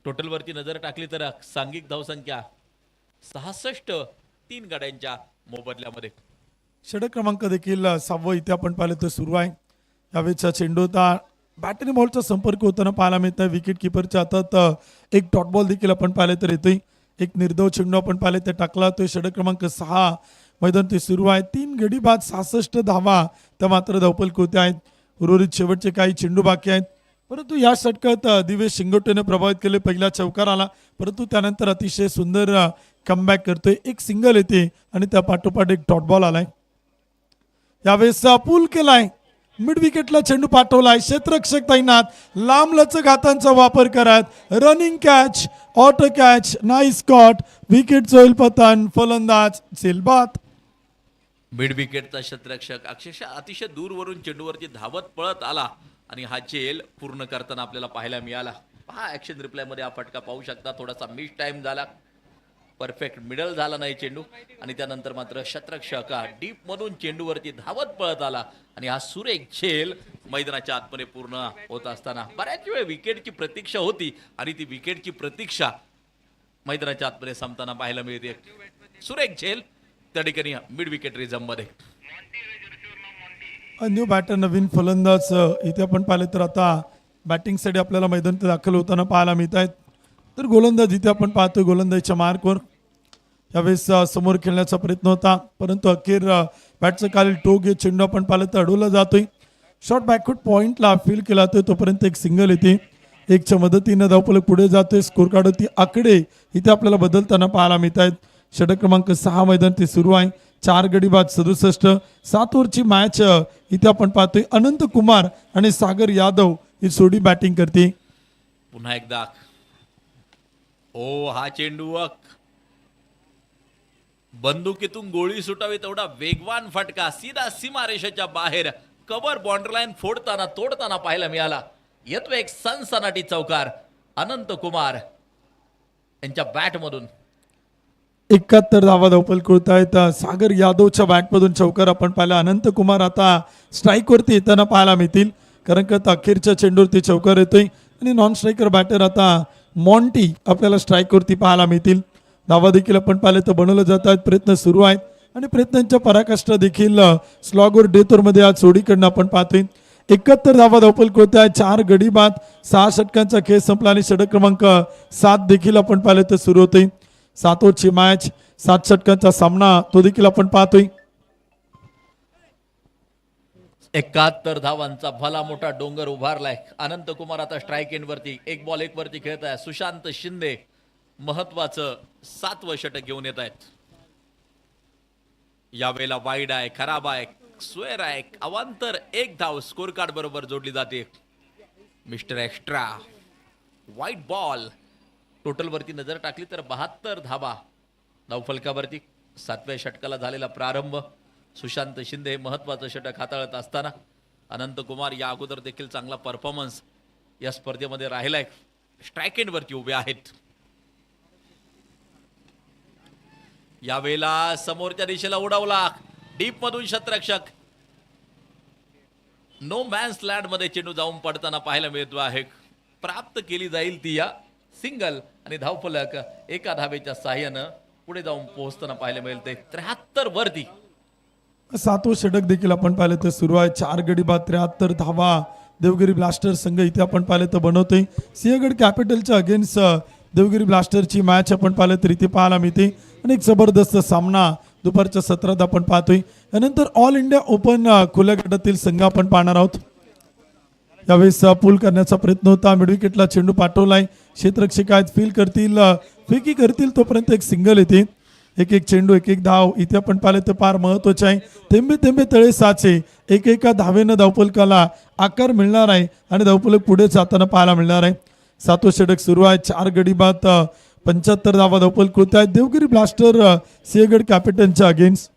टोटल वरती नजर टाकली तर सांघिक धावसंख्या 66, 3 गाड्यांच्या मोबदल्यामध्ये. षटक क्रमांक देखील 6 इथे आपण पाहिलं तर सुरू आहे. यावेळेचा चेंडू होता, बॅट आणि बॉलचा संपर्क होताना पाहायला मिळत आहे. विकेट किपरच्या हातात एक डॉट बॉल देखील आपण पाहिले तर येतोय. एक निर्धाव चेंडू आपण पाहिले ते टाकला. तो षटक क्रमांक 6 मैदान ते सुरू आहे. 3 गडी बाद, 66 धावा त्या मात्र धावपल होत्या आहेत. उर्वरित शेवटचे काही चेंडू बाकी आहेत, परंतु या षटकात दिवेश शिंगोटेने प्रभावित केले. पहिला चौकार आला, परंतु त्यानंतर अतिशय सुंदर कमबॅक करतोय. एक सिंगल येते आणि त्या पाठोपाठ एक डॉट बॉल आलाय. यावेळेस पूल केलाय, मिड विकेटला चेंडू पाठवलाय. क्षेत्ररक्षक तैनात, लांब लचक हातांचा वापर करत running catch, auto catch, nice caught, wicket होईल पतन, फलंदाज सेलबाद. मिड विकेटचा क्षेत्ररक्षक अक्षरशः अतिशय दूरवरून चेंडूवरती धावत पळत आला आणि हा चेल पूर्ण करताना आपल्याला पाहायला मिळाला. पहा ॲक्शन रिप्लाय मध्ये हा फटका पाहू शकता. थोडासा मिस टाइम झाला, परफेक्ट मिडल झाला नाही चेंडू आणि त्यानंतर मात्र क्षेत्ररक्षक डीप मधून चेंडूवरती धावत पळत आला आणि हा सुरेख खेळ मैदानाच्या आतमध्ये पूर्ण होत असताना बऱ्याच वेळ विकेटची प्रतीक्षा होती आणि ती विकेटची प्रतीक्षा मैदानाच्या आतमध्ये संपताना पाहायला मिळते. सुरेख खेळ त्या ठिकाणी मिड विकेट रिझम मध्ये. न्यू बॅटर, नवीन फलंदाज इथे आपण पाहिले तर आता बॅटिंगसाठी आपल्याला मैदानात दाखल होताना पाहायला मिळत आहेत. तर गोलंदाज इथे आपण पाहतोय गोलंदाजीच्या मार्कवर यावेळेस समोर खेळण्याचा प्रयत्न होता, परंतु अखेर बॅटचं खाली टोक हे चेंडू आपण पाहिलं तर अडवला जातोय. शॉर्ट बॅकवर्ड पॉईंटला फील केला जातोय, तोपर्यंत एक सिंगल येते. एकच्या मदतीनं धावफलक पुढे जातोय. स्कोर कार्डवरती आकडे इथे आपल्याला बदलताना पाहायला मिळत आहेत. षटक क्रमांक 6 मैदान ते सुरू आहे. 4 गडी बाद 67, 7 ओव्हरची मॅच इथे आपण पाहतोय. अनंत कुमार आणि सागर यादव ही जोडी बॅटिंग करते. पुन्हा एकदा हा चेंडू बंदुकीतून गोळी सुटावी तेवढा वेगवान फटका सीधा सीमारेषेच्या बाहेर कव्हर बॉर्डरलाईन तोडताना पाहायला मिळाला. येतो एक सनसनाटी चौकार अनंत कुमार यांच्या बॅटमधून. 71 धावा धावपल करत आहेत. सागर यादवच्या बॅटमधून चौकार आपण पाहिला. अनंत कुमार आता स्ट्राईकवरती येताना पाहायला मिळतील, कारण का अखेरच्या चेंडूवरती चौकार येतोय आणि नॉन स्ट्रायकर बॅटर आता मॉन्टी आपल्याला स्ट्राईकवरती पाहायला मिळतील. धावा देखील आपण पाहिले तर बनवले जात आहेत. प्रयत्न सुरू आहेत आणि प्रयत्नांच्या पराकाष्ठा देखील स्लॉगवर डेतोरमध्ये आज जोडीकडनं आपण पाहतोय. 71 धावा धावपल करत आहे. 4 गडी बाद, 6 षटकांचा खेळ संपला आणि षटक क्रमांक 7 देखील आपण पाहिले तर सुरू होते. 7 ओव्हरची मॅच, 7 षटकांचा सामना तो देखील आपण पाहतोय. 71 धावांचा भला मोठा डोंगर उभारलाय. अनंत कुमार आता स्ट्राईक एंड वरती 1 बॉल 1 वरती खेळत आहे. सुशांत शिंदे महत्वाचं 7वं षटक घेऊन येत आहेत. यावेळेला वाईड आहे, खराब आहे, स्क्वेअर आहे, अवांतर 1 धाव स्कोर कार्ड बरोबर जोडली जाते. Mister extra white ball. Total वरती नजर टाकली तर 72 धावा धावफलकावरती. 7व्या षटकाला झालेला प्रारंभ. सुशांत शिंदे महत्वाचं षटक हाताळत असताना अनंत कुमार या अगोदर देखील चांगला परफॉर्मन्स या स्पर्धेमध्ये राहिलाय. स्ट्राईक एंड वरती उभे आहेत. यावेळेला समोरच्या दिशेला उडवला डीप मधून शतरक्षक. नो मॅन्स लँड मध्ये चेंडू जाऊन पडताना पाहायला मिळतो आहे. प्राप्त केली जाईल ती या सिंगल आणि धावफलक एका धावेच्या साह्यानं पुढे जाऊन पोहोचताना पाहायला मिळते. 73 वरती. 7वं षटक देखील आपण पाहिलं तर सुरू आहे. 4 गडी बाद 73 धावा देवगिरी ब्लास्टर संघ इथे आपण पाहिलं तर बनवतोय. सिंहगड कॅपिटलच्या अगेन्स्ट देवगिरी ब्लास्टरची मॅच आपण पाहिलं तर इथे पाहायला मिळते आणि एक जबरदस्त सामना दुपारच्या सत्रात आपण पाहतोय. यानंतर ऑल इंडिया ओपन खुल्या गटातील संघ आपण पाहणार आहोत. यावेळेस पूल करण्याचा प्रयत्न होता. मिडविकेटला चेंडू पाठवलाय. क्षेत्ररक्षक आहेत, फील करतील, फेकी करतील तोपर्यंत एक सिंगल येते. एक एक चेंडू एक एक धाव इथे आपण पाहिलं तर फार महत्वाचे आहे. थेंबे थेंबे तळे साचे. एका धावेनं धावफलकाला आकार मिळणार आहे आणि धावफलक पुढे जाताना पाहायला मिळणार आहे. 7वं षटक सुरू आहे. 4 गडी बाद 75 धावा धावफलक होत आहेत देवगिरी ब्लास्टर सिंहगड कॅपिटलच्या अगेन्स्ट.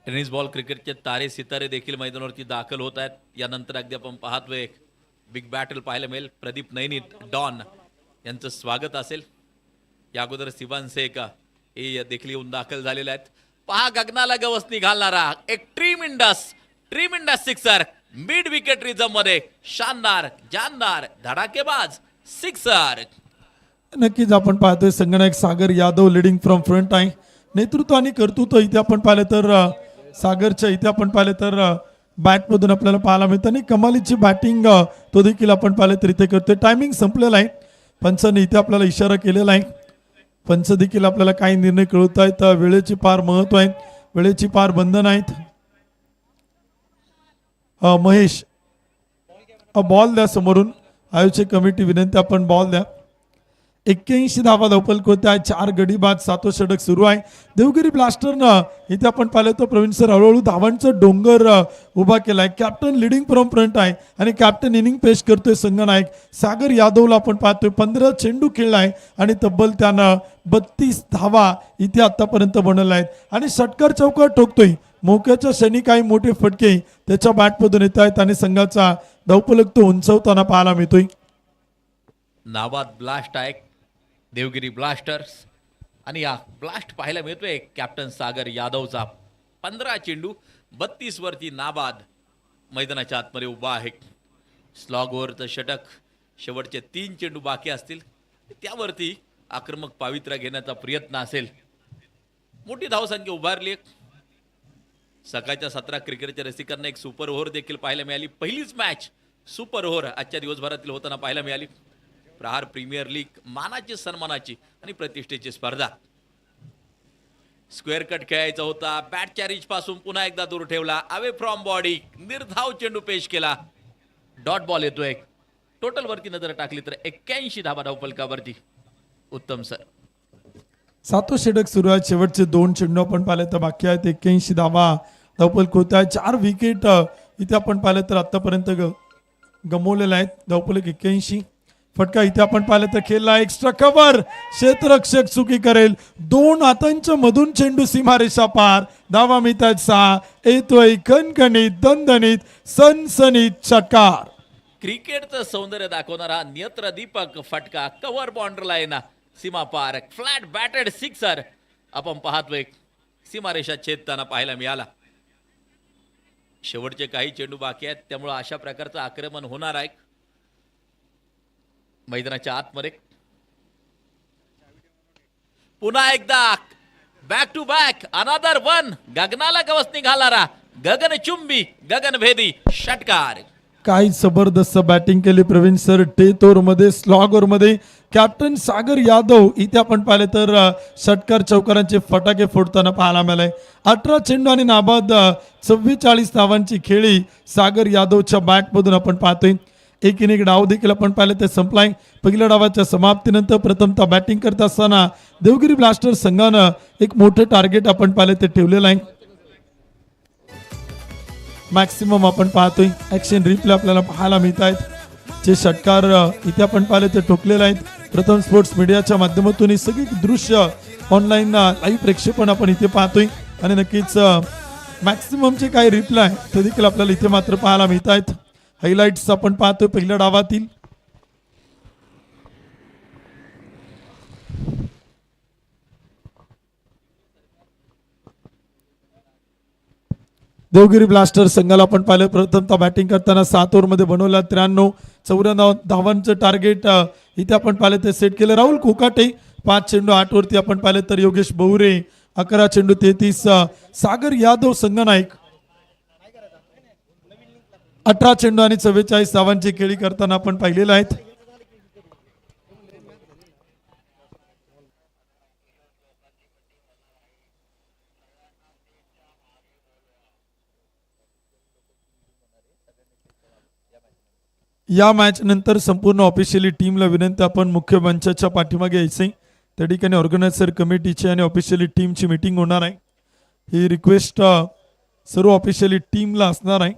टेनिस बॉल क्रिकेटचे तारे सितारे देखील मैदानावरती दाखल होत आहेत. यानंतर अगदी आपण पाहतोय एक बिग बॅटल पाहायला मिळेल. प्रदीप नैनित डॉन यांचं स्वागत असेल. या अगोदर सिवान शेख हे देखील येऊन दाखल झालेले आहेत. पहा गगनाला गवसणी घालणारा एक ट्रीमिंडस सिक्सर मिड विकेट रिझम मध्ये शानदार जानदार धडाकेबाज सिक्सर. नक्कीच आपण पाहतोय संगणक सागर यादव लिडिंग फ्रॉम फ्रंट आहे. नेतृत्व आणि कर्तृत्व इथे आपण पाहिलं तर सागरच्या इथे आपण पाहिलं तर बॅटमधून आपल्याला पाहायला मिळतं आणि कमालीची बॅटिंग तो देखील आपण पाहिलं तर इथे करतोय. टायमिंग संपलेला आहे. पंचांनी इथे आपल्याला इशारा केलेला आहे. पंच देखील आपल्याला काही निर्णय कळवत आहेत. वेळेची फार महत्व आहे. वेळेची फार बंधन आहेत. महेश बॉल द्या समोरून. आयोजक कमिटी विनंती आपण बॉल द्या. 81 धावा धावफलक होत आहे. 4 गडी बाद 7वं षटक सुरू आहे. देवगिरी ब्लास्टरनं इथे आपण पाहिलं तर प्रवीण सर हळूहळू धावांचा डोंगर उभा केलाय. कॅप्टन लिडिंग फ्रॉम फ्रंट आहे आणि कॅप्टन इनिंग पेश करतोय संघनायक सागर यादवला आपण पाहतोय. 15 चेंडू खेळलाय आणि तब्बल त्यानं 32 धावा इथे आतापर्यंत बनवल्या आहेत आणि षटकार चौकार ठोकतोय. मोक्याच्या क्षणी काही मोठे फटके त्याच्या बॅटमधून येत आहेत आणि संघाचा धावफलक तो उंचवताना पाहायला मिळतोय. नाबाद ब्लास्ट आहे देवगिरी ब्लास्टर्स आणि या ब्लास्ट पाहायला मिळतोय कॅप्टन सागर यादवचा. 15 चेंडू 32 वरती नाबाद मैदानाच्या आतमध्ये उभा आहे. स्लॉग ओव्हरचं षटक शेवटचे 3 चेंडू बाकी असतील त्यावरती आक्रमक पावित्र्य घेण्याचा प्रयत्न असेल. मोठी धावसंख्या उभारली. सकाळच्या 17 क्रिकेटच्या रसिकांना एक सुपर ओव्हर देखील पाहायला मिळाली. पहिलीच मॅच सुपर ओव्हर आजच्या दिवसभरातील होताना पाहायला मिळाली. प्रहार प्रीमियर लीग मानाची सन्मानाची आणि प्रतिष्ठेची स्पर्धा. स्क्वेअर कट खेळायचा होता. बॅटच्या रिच पासून पुन्हा एकदा दूर ठेवला. अवे फ्रॉम बॉडी निर्धाव चेंडू पेश केला. डॉट बॉल येतोय. टोटल वरती नजर टाकली तर 81 धावा धावफलकावरती. उत्तम सर. 7वं षटक सुरू आहे. शेवटचे 2 चेंडू आपण पाहिले तर बाकी आहेत. 81 धावा धावफलक होत आहे. 4 विकेट इथे आपण पाहिलं तर आतापर्यंत गमवलेला आहेत. धावफलक 81. फटका इथे आपण पाहिलं तर खेळला. Extra cover. क्षेत्ररक्षक चुकी करेल. 2 हातांच्या मधून चेंडू सीमारेषा पार. धावा मिळतात 6. येतोय खणखणीत दणदणीत सनसनीत षटकार. क्रिकेटचं सौंदर्य दाखवणारा नेत्रदीपक फटका कव्हर बाउंड्री लाईन सीमा पार. फ्लॅट बॅटेड सिक्सर आपण पाहतोय सीमारेषा छेदताना पाहायला मिळाला. शेवटचे काही चेंडू बाकी आहेत त्यामुळे अशा प्रकारचं आक्रमण होणार आहे मैदानाच्या आतमध्ये. पुन्हा एकदा back to back another one. गगनाला गवसणी घालणारा गगनचुंबी गगनभेदी षटकार. काही जबरदस्त बॅटिंग केली प्रवीण सर. डेथ ओव्हरमध्ये स्लॉग ओव्हरमध्ये कॅप्टन सागर यादव इथे आपण पाहिले तर षटकार चौकारांचे फटाके फोडताना पाहायला मिळाले. 18 चेंडू आणि नाबाद 44 धावांची खेळी सागर यादवच्या बॅटमधून आपण पाहतोय. एक इनिंग डाव देखील आपण पाहिलं ते संपलाय. पहिल्या डावाच्या समाप्तीनंतर प्रथमतः बॅटिंग करत असताना देवगिरी ब्लास्टर संघानं एक मोठं टार्गेट आपण पाहिलं ते ठेवलेलं आहे. मॅक्सिमम आपण पाहतोय ॲक्शन रिप्ले आपल्याला पाहायला मिळत आहेत. जे षटकार इथे आपण पाहिले ते ठोकलेले आहेत. प्रथम स्पोर्ट्स मीडियाच्या माध्यमातून ही सगळी दृश्य ऑनलाईन लाईव्ह प्रेक्षेपण आपण इथे पाहतोय आणि नक्कीच मॅक्सिममचे काही रिप्लाय ते देखील आपल्याला इथे मात्र पाहायला मिळत आहेत. हायलाइट्स आपण पाहतोय पहिल्या डावातील. देवगिरी ब्लास्टर संघाला आपण पाहिलं प्रथमतः बॅटिंग करताना 7 ओव्हरमध्ये बनवला 93-94 धावांचं टार्गेट इथे आपण पाहिलं ते सेट केलं. राहुल कोकाटे 5 चेंडू 8 वरती आपण पाहिलं तर योगेश बहुरे 11 चेंडू 33. सागर यादव संघनायक 18 चेंडू आणि 44 धावांची खेळी करताना आपण पाहिलेलं आहेत. या मॅच नंतर संपूर्ण ऑफिशियली टीमला विनंती आपण मुख्य मंचाच्या पाठीमागे यायचे. त्या ठिकाणी ऑर्गनायझर कमिटीची आणि ऑफिशियली टीमची मीटिंग होणार आहे. ही रिक्वेस्ट सर्व ऑफिशियली टीमला असणार आहे.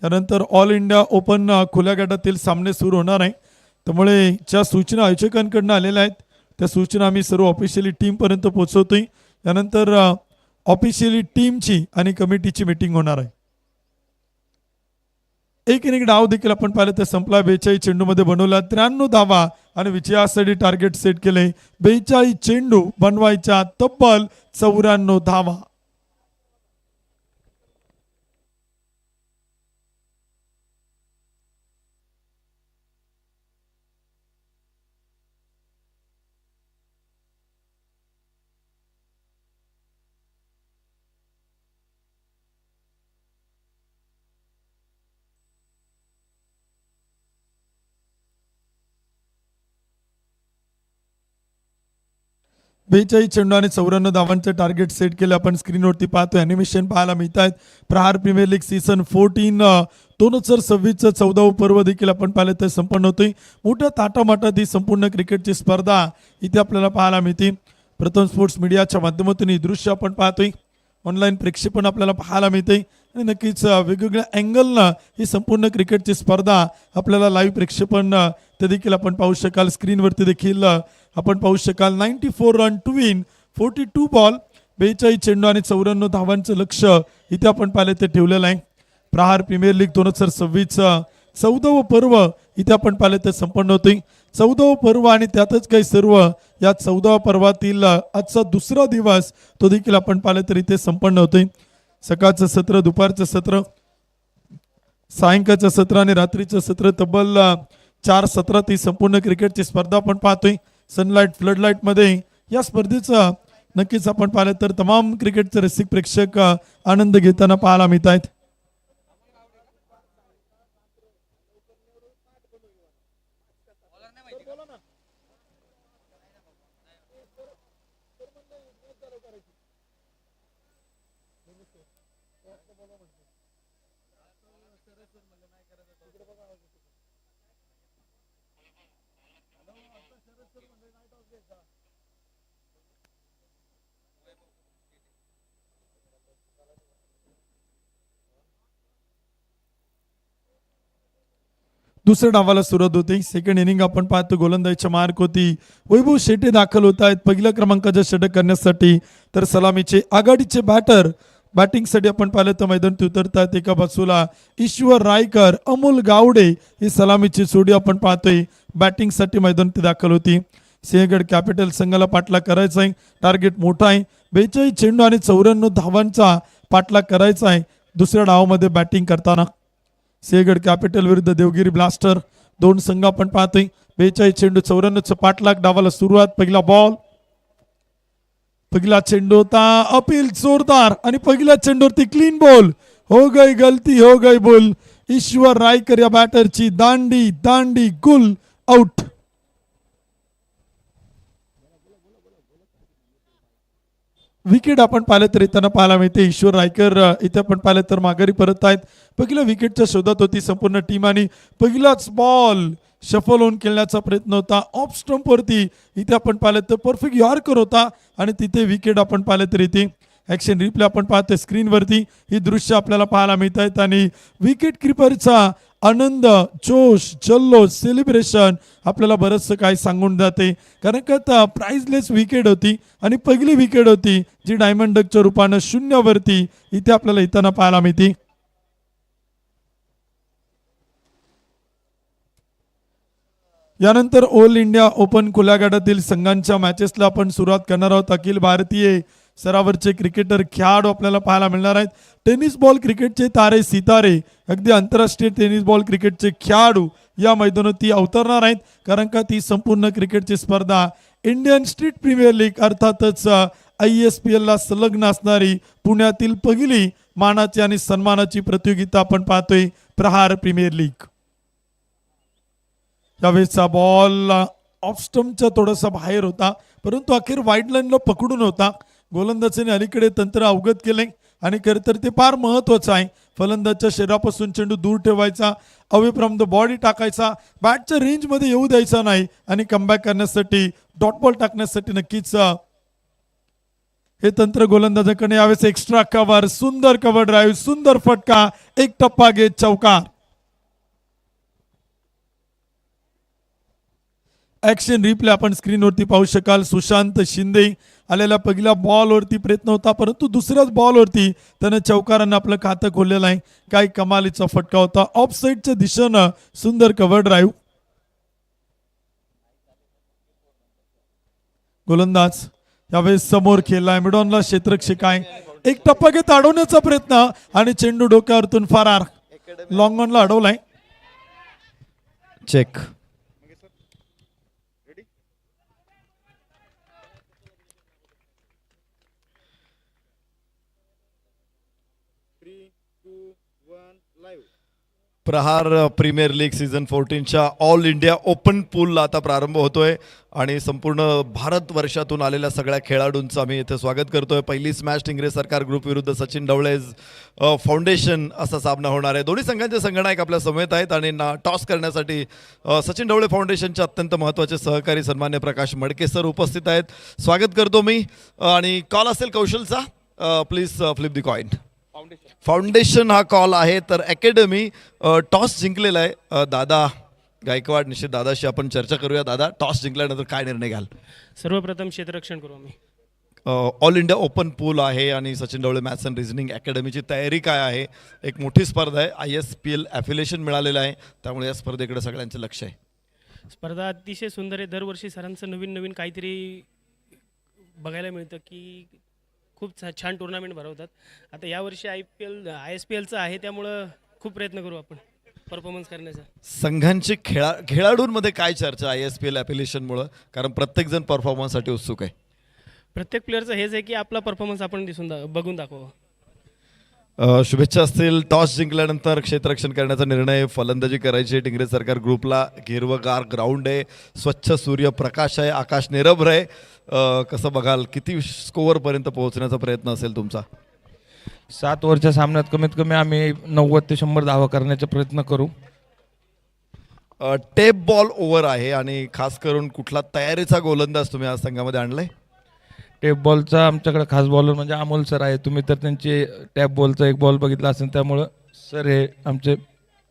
त्यानंतर ऑल इंडिया ओपन खुल्या गटातील सामने सुरू होणार आहे. त्यामुळे ज्या सूचना आयोजकांकडून आलेल्या आहेत त्या सूचना आम्ही सर्व ऑफिशियली टीमपर्यंत पोहोचवतोय. यानंतर ऑफिशियली टीमची आणि कमिटीची मीटिंग होणार आहे. एक इनिंग डाव देखील आपण पाहिलं तर संपला. 42 चेंडूमध्ये बनवला 93 धावा आणि विजयासाठी टार्गेट सेट केले. 42 चेंडू बनवायच्या तब्बल 94 धावा. बेचाळीस चेंडू आणि 94 धावांचे टार्गेट सेट केले. आपण स्क्रीनवरती पाहतोय अॅनिमेशन पाहायला मिळत आहेत. प्रहार प्रीमियर लीग सीझन 14 2026चं 14व पर्व देखील आपण पाहिलं तर संपन्न होतोय. मोठ्या ताटामाटात ही संपूर्ण क्रिकेटची स्पर्धा इथे आपल्याला पाहायला मिळते. प्रथम स्पोर्ट्स मीडियाच्या माध्यमातून ही दृश्य आपण पाहतोय. ऑनलाईन प्रेक्षेपण आपल्याला पाहायला मिळते आणि नक्कीच वेगवेगळ्या अँगलनं ही संपूर्ण क्रिकेटची स्पर्धा आपल्याला लाईव्ह प्रेक्षेपण ते देखील आपण पाहू शकाल. स्क्रीनवरती देखील आपण पाहू शकाल. 94 रन टू विन 42 बॉल 42 चेंडू आणि 94 धावांचं लक्ष इथे आपण पाहिलं ते ठेवलेलं आहे. प्रहार प्रीमियर लीग 2026चं 14व पर्व इथे आपण पाहिलं ते संपन्न होते. 14व पर्व आणि त्यातच काही सर्व या 14व्या पर्वातील आजचा दुसरा दिवस तो देखील आपण पाहिलं तर इथे संपन्न होते. सकाळचं सत्र, दुपारचं सत्र, सायंकाळचं सत्र आणि रात्रीचं सत्र तब्बल 4 सत्रात ही संपूर्ण क्रिकेटची स्पर्धा आपण पाहतोय. सनलाईट फ्लडलाईट मध्ये या स्पर्धेचा नक्कीच आपण पाहिलं तर तमाम क्रिकेटचे रसिक प्रेक्षक आनंद घेताना पाहायला मिळत आहेत. दुसऱ्या डावाला सुरुवात होते. सेकंड इनिंग आपण पाहतो गोलंदाजीच्या मार्क होती. वैभव शेटे दाखल होत आहेत पहिल्या क्रमांकाचं षटक करण्यासाठी. तर सलामीचे आघाडीचे बॅटर बॅटिंगसाठी आपण पाहिलं तर मैदानात उतरतात. एका बाजूला ईश्वर रायकर, अमोल गावडे ही सलामीची जोडी आपण पाहतोय बॅटिंगसाठी मैदानात दाखल होती. सिंहगड कॅपिटल संघाला पाठलाग करायचा आहे. टार्गेट मोठा आहे. 42 चेंडू आणि 94 धावांचा पाठलाग करायचा आहे दुसऱ्या डावामध्ये बॅटिंग करताना. सिंहगड कॅपिटल विरुद्ध देवगिरी ब्लास्टर दोन संघ आपण पाहतोय. 42 चेंडू 94चं पाठलाग. डावाला सुरुवात. पहिला बॉल, पहिला चेंडू होता अपील जोरदार आणि पहिल्या चेंडूवरती क्लीन बॉल. हो गई गलती, हो गई बोल. ईश्वर रायकर या बॅटरची दांडी दांडी गुल आउट. विकेट आपण पाहिलं तर येताना पाहायला मिळते. ईश्वर रायकर इथे आपण पाहिलं तर माघारी परत आहेत. पहिल्या विकेटच्या शोधात होती संपूर्ण टीम आणि पहिलाच बॉल शफल होऊन खेळण्याचा प्रयत्न होता. ऑफ स्टंपवरती इथे आपण पाहिलं तर परफेक्ट यॉर्कर होता आणि तिथे विकेट आपण पाहिलं तर इथे ॲक्शन रिप्ले आपण पाहतोय स्क्रीनवरती ही दृश्य आपल्याला पाहायला मिळत आहेत आणि विकेट किपरचा आनंद, जोश, जल्लोष, सेलिब्रेशन आपल्याला बरंचसं काय सांगून जाते. कारण का प्राइजलेस विकेट होती आणि पहिली विकेट होती जी डायमंड डकच्या रूपानं शून्यावरती इथे आपल्याला येताना पाहायला मिळते. यानंतर ऑल इंडिया ओपन खुल्या गटातील संघांच्या मॅचेसला आपण सुरुवात करणार आहोत. अखिल भारतीय स्तरावरचे क्रिकेटर खेळाडू आपल्याला पाहायला मिळणार आहेत. टेनिस बॉल क्रिकेटचे तारे सितारे, अगदी आंतरराष्ट्रीय टेनिस बॉल क्रिकेटचे खेळाडू या मैदानात अवतरणार आहेत. कारण का ती संपूर्ण क्रिकेटची स्पर्धा इंडियन स्ट्रीट प्रीमियर लीग अर्थातच ISPL ला संलग्न असणारी पुण्यातील पहिली मानाची आणि सन्मानाची प्रतियोगिता आपण पाहतोय प्रहार प्रीमियर लीग. यावेळेसचा बॉल ऑफ स्टंपच्या थोडासा बाहेर होता, परंतु अखेर वाईड लाईनला पकडून होता. गोलंदाजाने अलीकडे तंत्र अवगत केले आणि खरं तर ते फार महत्त्वाचं आहे. फलंदाजच्या शरीरापासून चेंडू दूर ठेवायचा, अवे फ्रॉम द बॉडी टाकायचा, बॅटच्या रेंजमध्ये येऊ द्यायचा नाही आणि कमबॅक करण्यासाठी डॉट बॉल टाकण्यासाठी नक्कीच हे तंत्र गोलंदाजाकडे. यावेळेस एक्स्ट्रा कव्हर, सुंदर कव्हर ड्राईव्ह, सुंदर फटका, एक टप्पा घेत चौकार. ॲक्शन रिप्ले आपण स्क्रीनवरती पाहू शकाल. सुशांत शिंदे आलेल्या पहिल्या बॉलवरती प्रयत्न होता, परंतु दुसऱ्याच बॉलवरती त्यानं चौकारानं आपलं खातं खोललेलं आहे. काय कमालीचा फटका होता, ऑफ साईडच्या दिशेनं सुंदर कव्हर ड्राईव्ह. गोलंदाज यावेळेस समोर खेळलाय, मिडॉनला क्षेत्ररक्षक आहे. एक टप्पा घेत अडवण्याचा प्रयत्न आणि चेंडू डोक्यावरतून फरार. लॉंग ऑनला अडवलाय. Check. Prahar premier league season 14च्या ऑल इंडिया ओपन पूलला आता प्रारंभ होतोय आणि संपूर्ण भारतवर्षातून आलेल्या सगळ्या खेळाडूंचं आम्ही इथे स्वागत करतोय. पहिलीच मॅच टिंगरे सरकार ग्रुप विरुद्ध सचिन ढवळे फाउंडेशन असा सामना होणार आहे. दोन्ही संघांचे संघनायक आपल्या समेत आहेत आणि टॉस करण्यासाठी सचिन ढवळे फाउंडेशनचे अत्यंत महत्त्वाचे सहकारी सन्मान्य प्रकाश मडके सर उपस्थित आहेत. स्वागत करतो मी. आणि कॉल असेल कौशलचा, please flip the coin. Foundation हा कॉल आहे. तर अकॅडमी टॉस जिंकलेला आहे. दादा गायकवाड, निश्चित दादाशी आपण चर्चा करूया. दादा, टॉस जिंकल्यानंतर काय निर्णय घ्याल? सर्वप्रथम क्षेत्ररक्षण करू आम्ही. ऑल इंडिया ओपन पूल आहे आणि Sachin Dhawale maths and reasoning अकॅडमीची तयारी काय आहे? एक मोठी स्पर्धा आहे, ISPL ॲफिलिएशन मिळालेलं आहे, त्यामुळे या स्पर्धेकडे सगळ्यांचं लक्ष आहे. स्पर्धा अतिशय सुंदर आहे. दरवर्षी सरांचं नवीन नवीन काहीतरी बघायला मिळतं की खूप छान टुर्नामेंट भरवतात. आता यावर्षी ISPLचं आहे, त्यामुळं खूप प्रयत्न करू आपण परफॉर्मन्स करण्याचा. संघांची खेळाडूंमध्ये काय चर्चा ISPL ॲफिलिएशनमुळं? कारण प्रत्येकजण परफॉर्मन्ससाठी उत्सुक आहे. प्रत्येक प्लेअरचं हेच आहे की आपला परफॉर्मन्स आपण बघून दाखवावं. शुभेच्छा असतील. टॉस जिंकल्यानंतर क्षेत्ररक्षण करण्याचा निर्णय, फलंदाजी करायची. टिंगरे सरकार ग्रुपला हिरवगार ग्राउंड आहे, स्वच्छ सूर्यप्रकाश आहे, आकाश निरभ्र आहे. कसं बघाल, किती स्कोअरपर्यंत पोहोचण्याचा प्रयत्न असेल तुमचा? 7 ओव्हरच्या सामन्यात कमीत कमी आम्ही 90 ते 100 धावा करण्याचा प्रयत्न करू. टेप बॉल ओव्हर आहे आणि खास करून कुठला तयारीचा गोलंदाज तुम्ही आज संघामध्ये आणलाय? टेप बॉलचा आमच्याकडे खास बॉलर म्हणजे अमोल सर आहे. तुम्ही तर त्यांचे टॅप बॉलचा एक बॉल बघितला असेल, त्यामुळं सर हे आमचे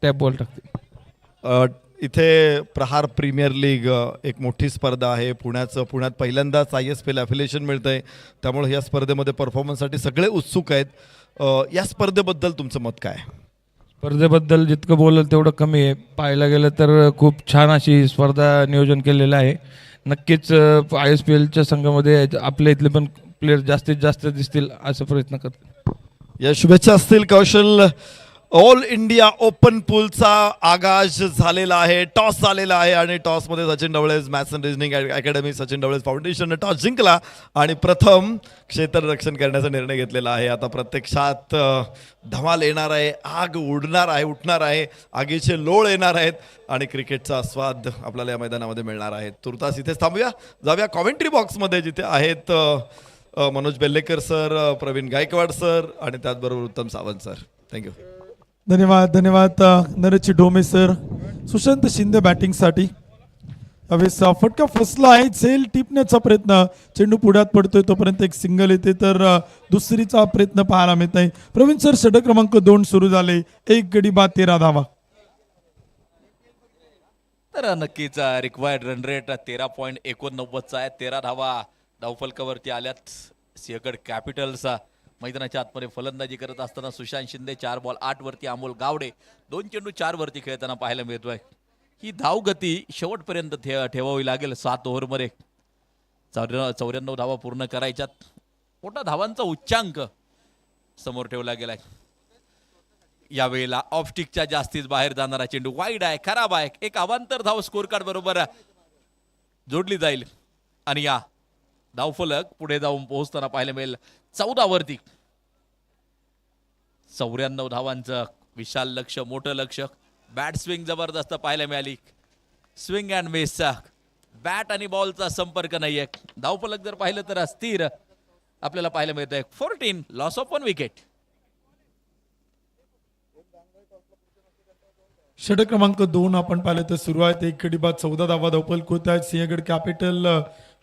टॅप बॉल टाकते. इथे प्रहार प्रीमियर लीग एक मोठी स्पर्धा आहे. पुण्यात पहिल्यांदाच ISPL ॲफिलिएशन मिळतं आहे, त्यामुळे या स्पर्धेमध्ये परफॉर्मन्ससाठी सगळे उत्सुक आहेत. या स्पर्धेबद्दल तुमचं मत काय? स्पर्धेबद्दल जितकं बोललं तेवढं कमी आहे. पाहायला गेलं तर खूप छान अशी स्पर्धा नियोजन केलेलं आहे. नक्कीच ISPLच्या संघामध्ये आपल्या इथले पण प्लेयर जास्तीत जास्त दिसतील असं प्रयत्न करतो. या शुभेच्छा असतील. कौशल, ऑल इंडिया ओपन पूलचा आगाज झालेला आहे, टॉस झालेला आहे आणि टॉसमध्ये Sachin Dhawale maths and reasoning academy, Sachin Dhawale फाउंडेशनने टॉस जिंकला आणि प्रथम क्षेत्ररक्षण करण्याचा निर्णय घेतलेला आहे. आता प्रत्यक्षात धमाल येणार आहे, आग उडणार आहे, उठणार आहे, आगीचे लोळ येणार आहेत आणि क्रिकेटचा स्वाद आपल्याला या मैदानामध्ये मिळणार आहे. तुर्तास इथेच थांबूया, जाऊया कॉमेंट्री बॉक्समध्ये जिथे आहेत मनोज बेल्लेकर सर, प्रवीण गायकवाड सर आणि त्याचबरोबर उत्तम सावंत सर. थँक्यू. धन्यवाद. नरची डोमे सर. सुशांत शिंदे बॅटिंगसाठी. त्यावेळेस फटका फसला आहे, झेल टिपण्याचा प्रयत्न, चेंडू पुढ्यात पडतोय तोपर्यंत एक सिंगल येते, तर दुसरीचा प्रयत्न पाहायला मिळत आहे. प्रवीण सर, षटक क्रमांक 2 सुरू झाले, 1 गडी बाद 13 धावा. तर नक्कीच रिक्वायर्ड रन रेट 13.89 आहे. 13 धावा धावफलकावरती आल्यात. सिंहगड कॅपिटल्स मैदानाच्या आतमध्ये फलंदाजी करत असताना सुशांत शिंदे 4 बॉल 8 वरती, अमोल गावडे 2 चेंडू 4 वरती खेळताना पाहायला मिळतोय. ही धावगती शेवटपर्यंत ठेवावी लागेल. 7 ओव्हरमध्ये 94 धावा पूर्ण करायच्यात. मोठा धावांचा उच्चांक समोर ठेवला गेलाय. यावेळेला ऑफस्टिकच्या जास्तीच बाहेर जाणारा चेंडू वाईड आहे, खराब आहे. एक अवांतर धाव स्कोर कार्ड बरोबर जोडली जाईल आणि या धावफलक पुढे जाऊन पोहोचताना पाहायला मिळेल 14 वरती. 94 धावांचं विशाल लक्ष, मोठं लक्ष. बॅट स्विंग जबरदस्त पाहायला मिळाली. स्विंग अँड मिस, बॅट आणि बॉलचा संपर्क नाहीये. धावफलक जर पाहिलं तर अस्थिर आपल्याला पाहायला मिळत आहे. 14 लॉस ऑफ 1 विकेट. षटक क्रमांक 2 आपण पाहिलं तर सुरू आहेत, 1 गडी बाद 14 धावा धावफलक होत आहेत. सिंहगड कॅपिटल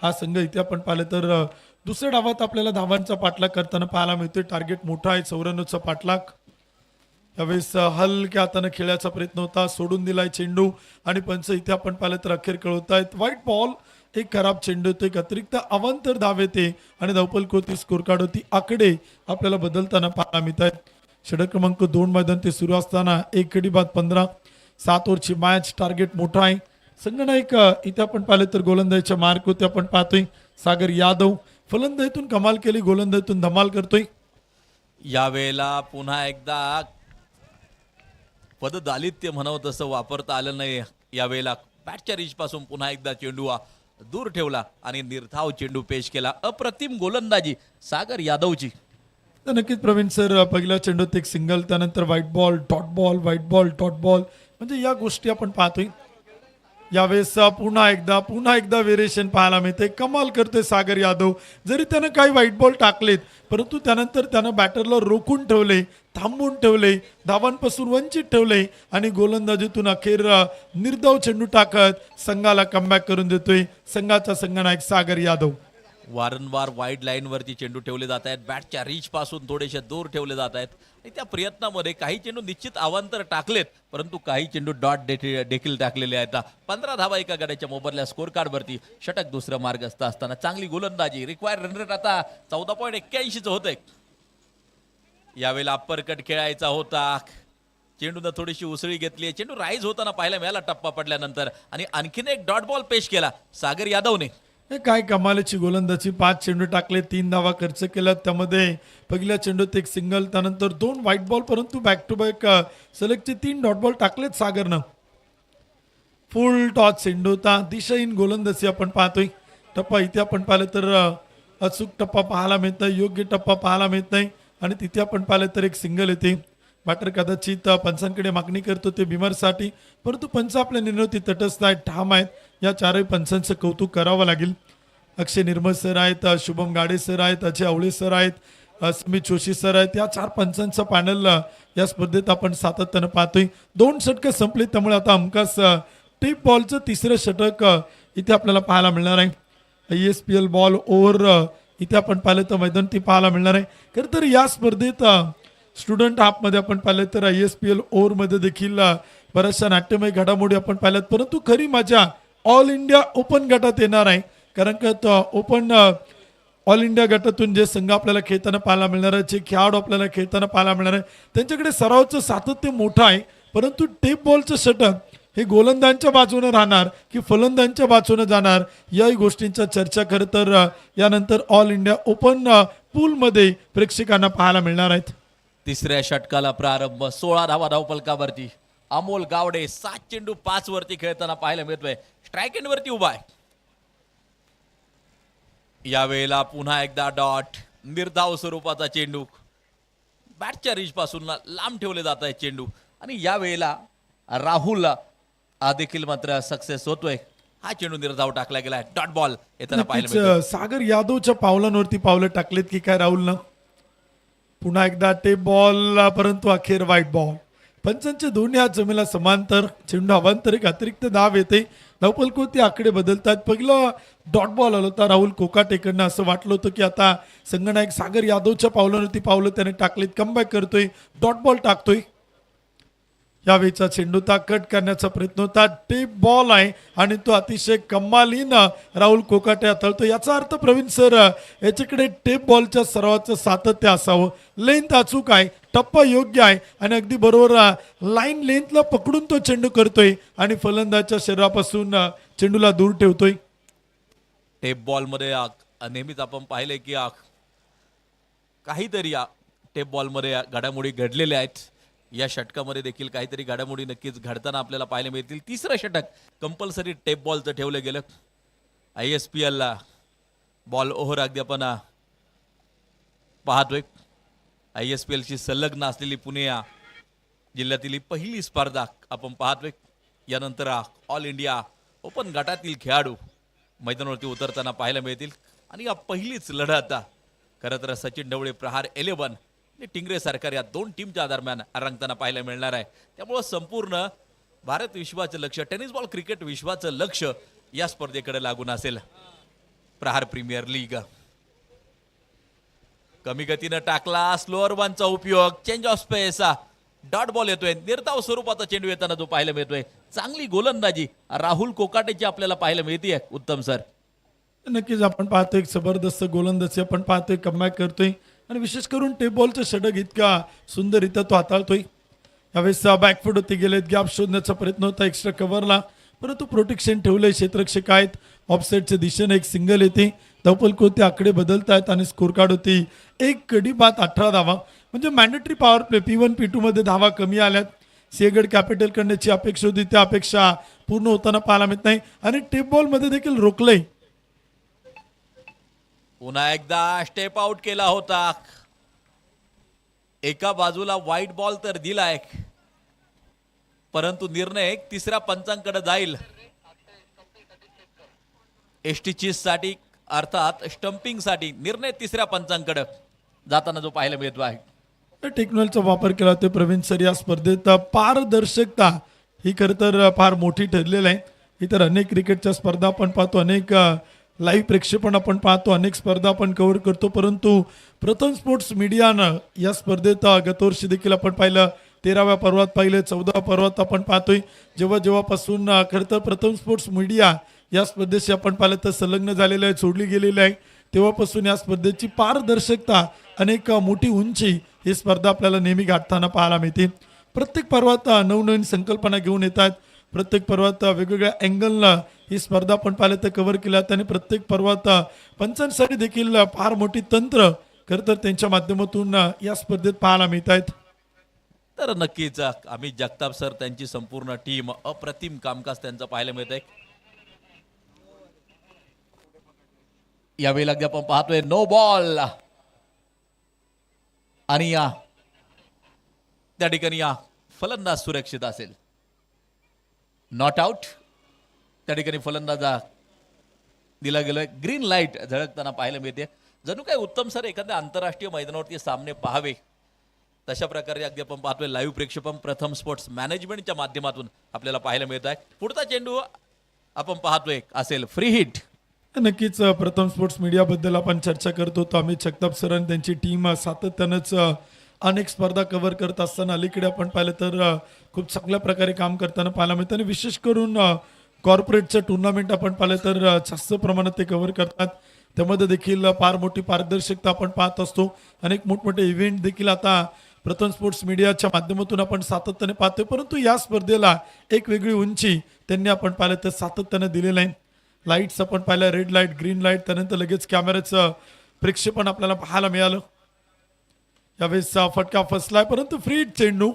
हा संघ इथे आपण पाहिलं तर दुसऱ्या डावात आपल्याला धावांचा पाठलाग करताना पाहायला मिळतोय. टार्गेट मोठा आहे, 94चा पाठलाग. त्यावेळेस हलक्या हाताने खेळायचा प्रयत्न होता, सोडून दिलाय चेंडू आणि पंच इथे आपण पाहिलं तर अखेर कळवत आहेत. व्हाईट बॉल, एक खराब चेंडू होतो, एक अतिरिक्त अवांतर धाव येते आणि धावफलक होती. स्कोर कार्ड होती, आकडे आपल्याला बदलताना पाहायला मिळत आहेत. षटक क्रमांक 2 मैदान ते सुरू असताना 1 गडी बाद 15, 7 ओव्हरची मॅच. टार्गेट मोठा आहे. संघनायक इथे आपण पाहिलं तर गोलंदाजीच्या मार्क होते आपण पाहतोय. सागर यादव फलंदाजीतून कमाल केली, गोलंदाजीतून धमाल करतोय. यावेळेला पुन्हा एकदा पददालित्य म्हणावं तसं वापरता आलं नाही. यावेळेला बॅटच्या रीच पासून पुन्हा एकदा चेंडू दूर ठेवला आणि निर्धाव चेंडू पेश केला. अप्रतिम गोलंदाजी सागर यादवची. तर नक्कीच प्रवीण सर, पहिल्या चेंडूत एक सिंगल, त्यानंतर white ball, dot ball, white ball, dot ball, म्हणजे या गोष्टी आपण पाहतोय. यावेळेस पुन्हा एकदा व्हेरिएशन पाहायला मिळते. कमाल करतोय सागर यादव. जरी त्यानं काही व्हाईट बॉल टाकलेत, परंतु त्यानंतर त्यानं बॅटरला रोखून ठेवले, थांबवून ठेवले, धावांपासून वंचित ठेवले आणि गोलंदाजीतून अखेर निर्धाव चेंडू टाकत संघाला कमबॅक करून देतोय संघाचा संघनायक सागर यादव. वारंवार वाईड लाईनवरती चेंडू ठेवले जात आहेत, बॅटच्या रीच पासून थोडेसे दूर ठेवले जात आहेत आणि त्या प्रयत्नामध्ये काही चेंडू निश्चित अवांतर टाकलेत, परंतु काही चेंडू डॉट देखील टाकलेले आहेत. 15 धावा एका गड्याच्या मोबदल्या स्कोर कार्डवरती. षटक दुसरं मार्गस्थ असताना चांगली गोलंदाजी. रिक्वायर्ड रन रेट आता 14.81 होतंय. यावेळेला अप्पर कट खेळायचा होता. चेंडूनं थोडीशी उसळी घेतली. चेंडू राईज होताना पाहायला मिळाला टप्पा पडल्यानंतर आणि आणखीन एक डॉट बॉल पेश केला सागर यादवने. हे काय कमालीची गोलंदाजी. 5 चेंडू टाकले, 3 धावा खर्च केला. त्यामध्ये पहिल्या चेंडूत एक सिंगल, त्यानंतर 2 व्हाईट बॉल, परंतु बॅक टू बॅक सलगचे 3 डॉट बॉल टाकलेत सागरनं. फुल टॉस चेंडू होता. दिशाहीन गोलंदाजी आपण पाहतोय. टप्पा इथे आपण पाहिलं तर अचूक टप्पा पाहायला मिळत नाही, योग्य टप्पा पाहायला मिळत नाही आणि तिथे आपण पाहिलं तर एक सिंगल येते. बॅटर कदाचित पंचांकडे मागणी करतो ते बिमरसाठी, परंतु पंच आपल्या निर्णयावरती तटस्थ आहेत, ठाम आहेत. या 4ही पंचांचं कौतुक करावं लागेल. अक्षय निर्मळ सर आहेत, शुभम गाडे सर आहेत, अजय आवळे सर आहेत, समित जोशी सर आहेत. या 4 पंचांचं पॅनल या स्पर्धेत आपण सातत्यानं पाहतोय. 2 षटकं संपली, त्यामुळे आता हमखास टेप बॉलचं तिसरं षटक इथे आपल्याला पाहायला मिळणार आहे. ISPL बॉल ओव्हर इथे आपण पाहिलं तर मैदान ती पाहायला मिळणार आहे. खरं तर या स्पर्धेत स्टुडंट हाफमध्ये आपण पाहिलं तर ISPL ओव्हरमध्ये देखील बऱ्याचशा नाट्यमय घडामोडी आपण पाहिल्यात, परंतु खरी मजा ऑल इंडिया ओपन गटात येणार आहे. कारण का ओपन ऑल इंडिया गटातून जे संघ आपल्याला खेळताना पाहायला मिळणार आहे, जे खेळाडू आपल्याला खेळताना पाहायला मिळणार आहे, त्यांच्याकडे सरावचं सातत्य मोठं आहे. परंतु टेप बॉलचं षटक हे गोलंदाजांच्या बाजूने राहणार की फलंदाजांच्या बाजूने जाणार, याही गोष्टींच्या चर्चा खरं तर यानंतर ऑल इंडिया ओपन पूलमध्ये प्रेक्षकांना पाहायला मिळणार आहेत. तिसऱ्या षटकाला प्रारंभ. 16 धावा धावफलकावरती. अमोल गावडे 7 चेंडू 5 वरती खेळताना पाहायला मिळतोय. स्ट्राईक एंड वरती उभा आहे. यावेळेला पुन्हा एकदा डॉट, निर्धाव स्वरूपाचा चेंडू. बॅटच्या रीच पासून लांब ठेवले जात आहे चेंडू आणि यावेळेला राहुल देखील मात्र सक्सेस होतोय. हा चेंडू निर्धाव टाकला गेलाय. डॉट बॉल येताना पाहायला मिळतोय. सागर यादवच्या पावलांवरती पावलं टाकलेत की काय राहुलनं. पुन्हा एकदा टेप बॉल, परंतु अखेर व्हाईट बॉल. पंचांचे दोन्ही हात जमिनीला समांतर, चेंडू अवांतरिक अतिरिक्त धाव येते. धावफलकोती आकडे बदलतात. पहिला डॉट बॉल आला होता राहुल कोकाटेकडनं. असं वाटलं होतं की आता संघनायक सागर यादवच्या पावलावरती पावलं त्याने टाकलीत. कमबॅक करतोय, डॉट बॉल टाकतोय. यावेळीचा चेंडू कट करण्याचा प्रयत्न होता. टेप बॉल आहे आणि तो अतिशय कमालीनं राहुल कोकाटे हाताळतो. याचा अर्थ प्रवीण सर याच्याकडे टेप बॉलच्या सरावाचं सातत्य असावं. लेंथ अचूक आहे, टप्पा योग्य आहे आणि अगदी बरोबर लाईन लेंथला पकडून तो चेंडू करतोय आणि फलंदाजच्या शरीरापासून चेंडूला दूर ठेवतोय. टेप बॉलमध्ये नेहमीच आपण पाहिले की काहीतरी टेप बॉलमध्ये घडामोडी घडलेल्या आहेत. या षटकामध्ये देखील काहीतरी घडामोडी नक्कीच घडताना आपल्याला पाहायला मिळतील. तिसरं षटक कंपल्सरी टेप बॉलचं ठेवलं गेलं. ISPL बॉल ओव्हर अगदी आपण पाहतोय. ISPLची संलग्न असलेली पुणे जिल्ह्यातील ही पहिली स्पर्धा आपण पाहतोय. यानंतर ऑल इंडिया ओपन गटातील खेळाडू मैदानावरती उतरताना पाहायला मिळतील आणि या पहिलीच लढत खरं तर सचिन ढवळे प्रहार 11 आणि टिंगरे सरकार या दोन टीमच्या दरम्यान रंगताना पाहायला मिळणार आहे. त्यामुळं संपूर्ण भारत विश्वाचं लक्ष, टेनिस बॉल क्रिकेट विश्वाचं लक्ष या स्पर्धेकडे लागून असेल. प्रहार प्रीमियर लीग कमी गतीनं टाकला, स्लोअर वनचा उपयोग, change of space, dot ball येतोय. निर्धाव स्वरूपाचा चेंडू येताना जो पाहायला मिळतोय. चांगली गोलंदाजी राहुल कोकाटेची आपल्याला पाहायला मिळते. उत्तम सर, नक्कीच आपण पाहतोय एक जबरदस्त गोलंदाजी आपण पाहतोय. कमबॅक करतोय आणि विशेष करून टेप बॉलचं षटक इतका सुंदररित्या तो हाताळतोय. यावेळेस बॅकफूट होती गेलेत, गॅप शोधण्याचा प्रयत्न होता एक्स्ट्रा कव्हरला, परंतु प्रोटेक्शन ठेवलंय. क्षेत्ररक्षक आहेत. ऑफसाईडच्या दिशेने एक सिंगल येते. धावफलकोती आकडे बदलत आहेत आणि स्कोर कार्ड होती 1 गडी बाद 18 धावा. म्हणजे mandatory power play P1 P2 मध्ये धावा कमी आल्यात. सिंहगड कॅपिटल करण्याची अपेक्षा होती, त्या अपेक्षा पूर्ण होताना पाहायला मिळत नाही आणि टेप बॉलमध्ये देखील रोखलंय. पुन्हा एकदा स्टेप आउट केला होता. एका बाजूला व्हाईट बॉल तर दिलाय, परंतु निर्णय तिसऱ्या पंचांकडे जाईल. एसटी चीज साठी अर्थात स्टंपिंग साठी निर्णय तिसऱ्या पंचांकडे जाताना जो पाहायला मिळतो आहे. टेक्नॉलॉजीचा वापर केला होता प्रवीण सर या स्पर्धेत. पारदर्शकता ही खरं तर फार मोठी ठरलेली आहे. इतर अनेक क्रिकेटच्या स्पर्धा आपण पाहतो, अनेक लाईव्ह प्रेक्षेपण आपण पाहतो, अनेक स्पर्धा आपण कव्हर करतो, परंतु प्रथम स्पोर्ट्स मीडियानं या स्पर्धेत गतवर्षी देखील आपण पाहिलं 13व्या पर्वात पाहिलं, 14व्या पर्वात आपण पाहतोय. जेव्हापासून खरं तर प्रथम स्पोर्ट्स मीडिया या स्पर्धेशी आपण पाहिलं तर संलग्न झालेलं आहे, सोडली गेलेली आहे, तेव्हापासून या स्पर्धेची पारदर्शकता, अनेक मोठी उंची ही स्पर्धा आपल्याला नेहमी गाठताना पाहायला मिळते. प्रत्येक पर्वात नवनवीन संकल्पना घेऊन येतात. प्रत्येक पर्वात वेगवेगळ्या अँगलला ही स्पर्धा आपण पाहिलं तर कव्हर केल्यात आणि प्रत्येक पर्वात पंचांसाठी देखील फार मोठी तंत्र खरं तर त्यांच्या माध्यमातून या स्पर्धेत पाहायला मिळत आहेत. तर नक्कीच अमित जगताप सर, त्यांची संपूर्ण टीम, अप्रतिम कामकाज त्यांचं पाहायला मिळत आहे. यावेळी अगदी आपण पाहतोय नो बॉल आणि त्या ठिकाणी फलंदाज सुरक्षित असेल. नॉट आउट त्या ठिकाणी फलंदाज दिला गेलोय. ग्रीन लाईट झळकताना पाहायला मिळते. जणू काय उत्तम सर एखाद्या आंतरराष्ट्रीय मैदानावरती सामने पाहावे तशा प्रकारे अगदी आपण पाहतोय. लाईव्ह प्रेक्षेपण प्रथम स्पोर्ट्स मॅनेजमेंटच्या माध्यमातून आपल्याला पाहायला मिळत आहे. पुढचा चेंडू आपण पाहतोय असेल फ्री हिट. नक्कीच प्रथम स्पोर्ट्स मीडियाबद्दल आपण चर्चा करत होतो. अमित जगताप सर आणि त्यांची टीम सातत्यानंच अनेक स्पर्धा कव्हर करत असताना अलीकडे आपण पाहिलं तर खूप चांगल्या प्रकारे काम करताना पाहायला मिळतं आणि विशेष करून कॉर्पोरेटचं टुर्नामेंट आपण पाहिलं तर जास्त प्रमाणात ते कव्हर करतात. त्यामध्ये देखील फार मोठी पारदर्शकता आपण पाहत असतो. अनेक मोठमोठे इव्हेंट देखील आता प्रथम स्पोर्ट्स मीडियाच्या माध्यमातून आपण सातत्याने पाहतोय, परंतु या स्पर्धेला एक वेगळी उंची त्यांनी आपण पाहिलं तर सातत्याने दिलेलं आहे. लाईट्स आपण पाहिलं, रेड लाईट, ग्रीन लाईट, त्यानंतर लगेच कॅमेऱ्याचं प्रेक्षेपण आपल्याला पाहायला मिळालं. यावेळेस फटका फसलाय, परंतु फ्री चेंडू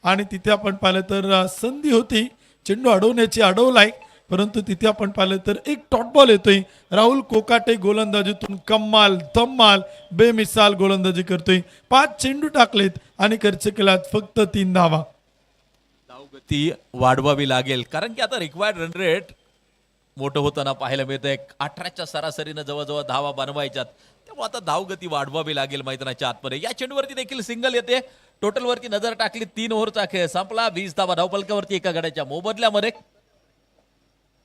आणि तिथे आपण पाहिलं तर संधी होती चेंडू अडवण्याची, अडवलाय, परंतु तिथे आपण पाहिलं तर एक टॉट बॉल येतोय. राहुल कोकाटे गोलंदाजीतून कमाल धम्माल बेमिसाल गोलंदाजी करतोय. 5 चेंडू टाकलेत आणि खर्च केलात फक्त 3 धावा. धावगती वाढवावी लागेल कारण की आता रिक्वायर्ड रन रेट मोठं होताना पाहायला मिळतंय. 18च्या सरासरीनं जवळजवळ धावा बनवायच्यात, त्यामुळे आता धावगती वाढवावी लागेल मैदानाच्या आतमध्ये. या चेंडूवरती देखील सिंगल येते. टोटल वरती नजर टाकली 3 ओव्हरचा खेळ संपला. 20 धावा धावपलकावरती एका गड्याच्या मोबदल्यामध्ये.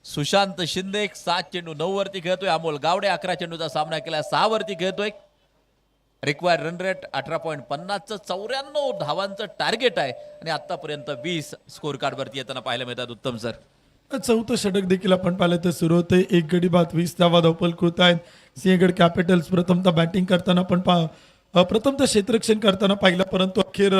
सुशांत शिंदे 7 चेंडू 9 वरती खेळतोय. अमोल गावडे 11 चेंडूचा सामना केला 6 वरती खेळतोय. रिक्वायर्ड रन रेट 18.50चं 94 धावांचं टार्गेट आहे आणि आतापर्यंत 20 स्कोर कार्ड वरती येताना पाहायला मिळतात. उत्तम सर, चौथं षटक देखील आपण पाहिलं तर सुरू होते. एक गडी बाद 20 धावा धावपलक होत आहेत. सिंहगड कॅपिटल्स प्रथमतः बॅटिंग करताना पण प्रथमतः क्षेत्ररक्षण करताना पाहिलं, परंतु अखेर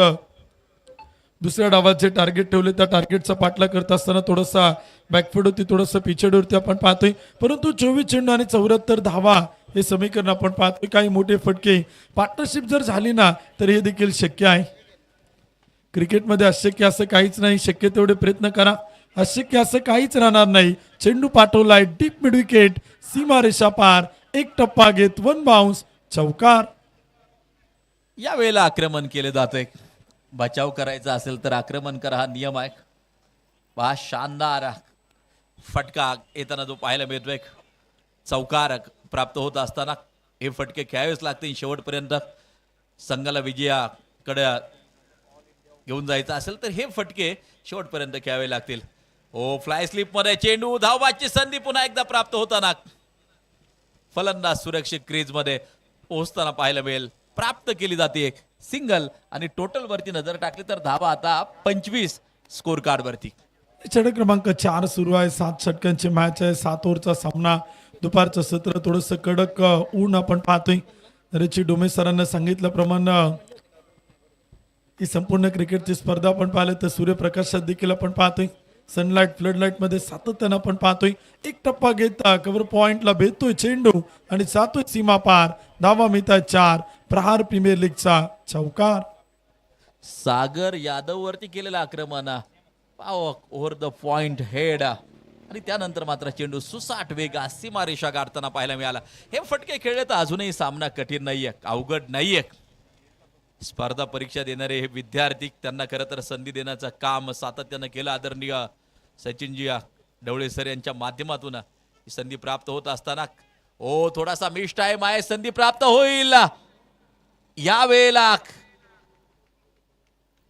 दुसऱ्या डावात जे टार्गेट ठेवले त्या टार्गेटचा पाठलाग करत असताना थोडासा बॅकफूट होती, थोडंसं पिछेडवरती आपण पाहतोय. परंतु 24 चेंडू आणि 74 धावा हे समीकरण आपण पाहतोय. काही मोठे फटके पार्टनरशिप जर झाली ना तर हे देखील शक्य आहे. क्रिकेटमध्ये अशक्य असं काहीच नाही. शक्य तेवढे प्रयत्न करा, अशक्य असं काहीच राहणार नाही. चेंडू पाठवलाय डीप मिड विकेट, सीमारेषा पार, एक टप्पा घेत 1 बाउन्स, चौकार. या वेळेला आक्रमण केले जाते. बचाव करायचा असेल तर आक्रमण करा, हा नियम आहे. पहा शानदार फटका येताना जो पाहायला मिळतोय. चौकार प्राप्त होत असताना हे फटके खेळावेच लागतील शेवटपर्यंत. संघाला विजयाकडे घेऊन जायचं असेल तर हे फटके शेवटपर्यंत खेळावे लागतील. ओ फ्लाय स्लिप मध्ये चेंडू, धावबाची संधी पुन्हा एकदा प्राप्त होताना फलंदाज सुरक्षित क्रीज मध्ये पोहोचताना पाहायला मिळेल. प्राप्त केली जाते सिंगल आणि टोटल वरती नजर टाकली तर धावा आता 25 स्कोर कार्ड वरती. षटक क्रमांक 4 सुरू आहे. 7 षटकांची मॅच आहे. 7 ओव्हरचा सामना. दुपारचं सत्र थोडंसं कडक ऊन आपण पाहतोय. रिची डोमे सरांना सांगितल्याप्रमाणे ही संपूर्ण क्रिकेटची स्पर्धा आपण पाहिलं तर सूर्यप्रकाशात देखील आपण पाहतोय. सनलाइट फ्लडलाइट मध्ये सातत्यानं आपण पाहतोय. एक टप्पा घेता कव्हर पॉइंटला भेटतोय चेंडू आणि जातोय सीमा पार. धावा मिळतात 4. प्रहार प्रीमियर लीगचा चौकार. सागर यादव वरती केलेला आक्रमण ओव्हर द पॉइंट हेड आणि त्यानंतर मात्र चेंडू सुसाट वेगा सीमारेषा गाठताना पाहायला मिळाला. हे फटके खेळले तर अजूनही सामना कठीण नाहीये, अवघड नाहीये. स्पर्धा परीक्षा देणारे हे विद्यार्थी, त्यांना खरं तर संधी देण्याचं काम सातत्यानं केलं. आदरणीय सचिनजी ढवळे सर यांच्या माध्यमातून ही संधी प्राप्त होत असताना थोडासा मिस टाइम आहे. संधी प्राप्त होईल. या वेळेला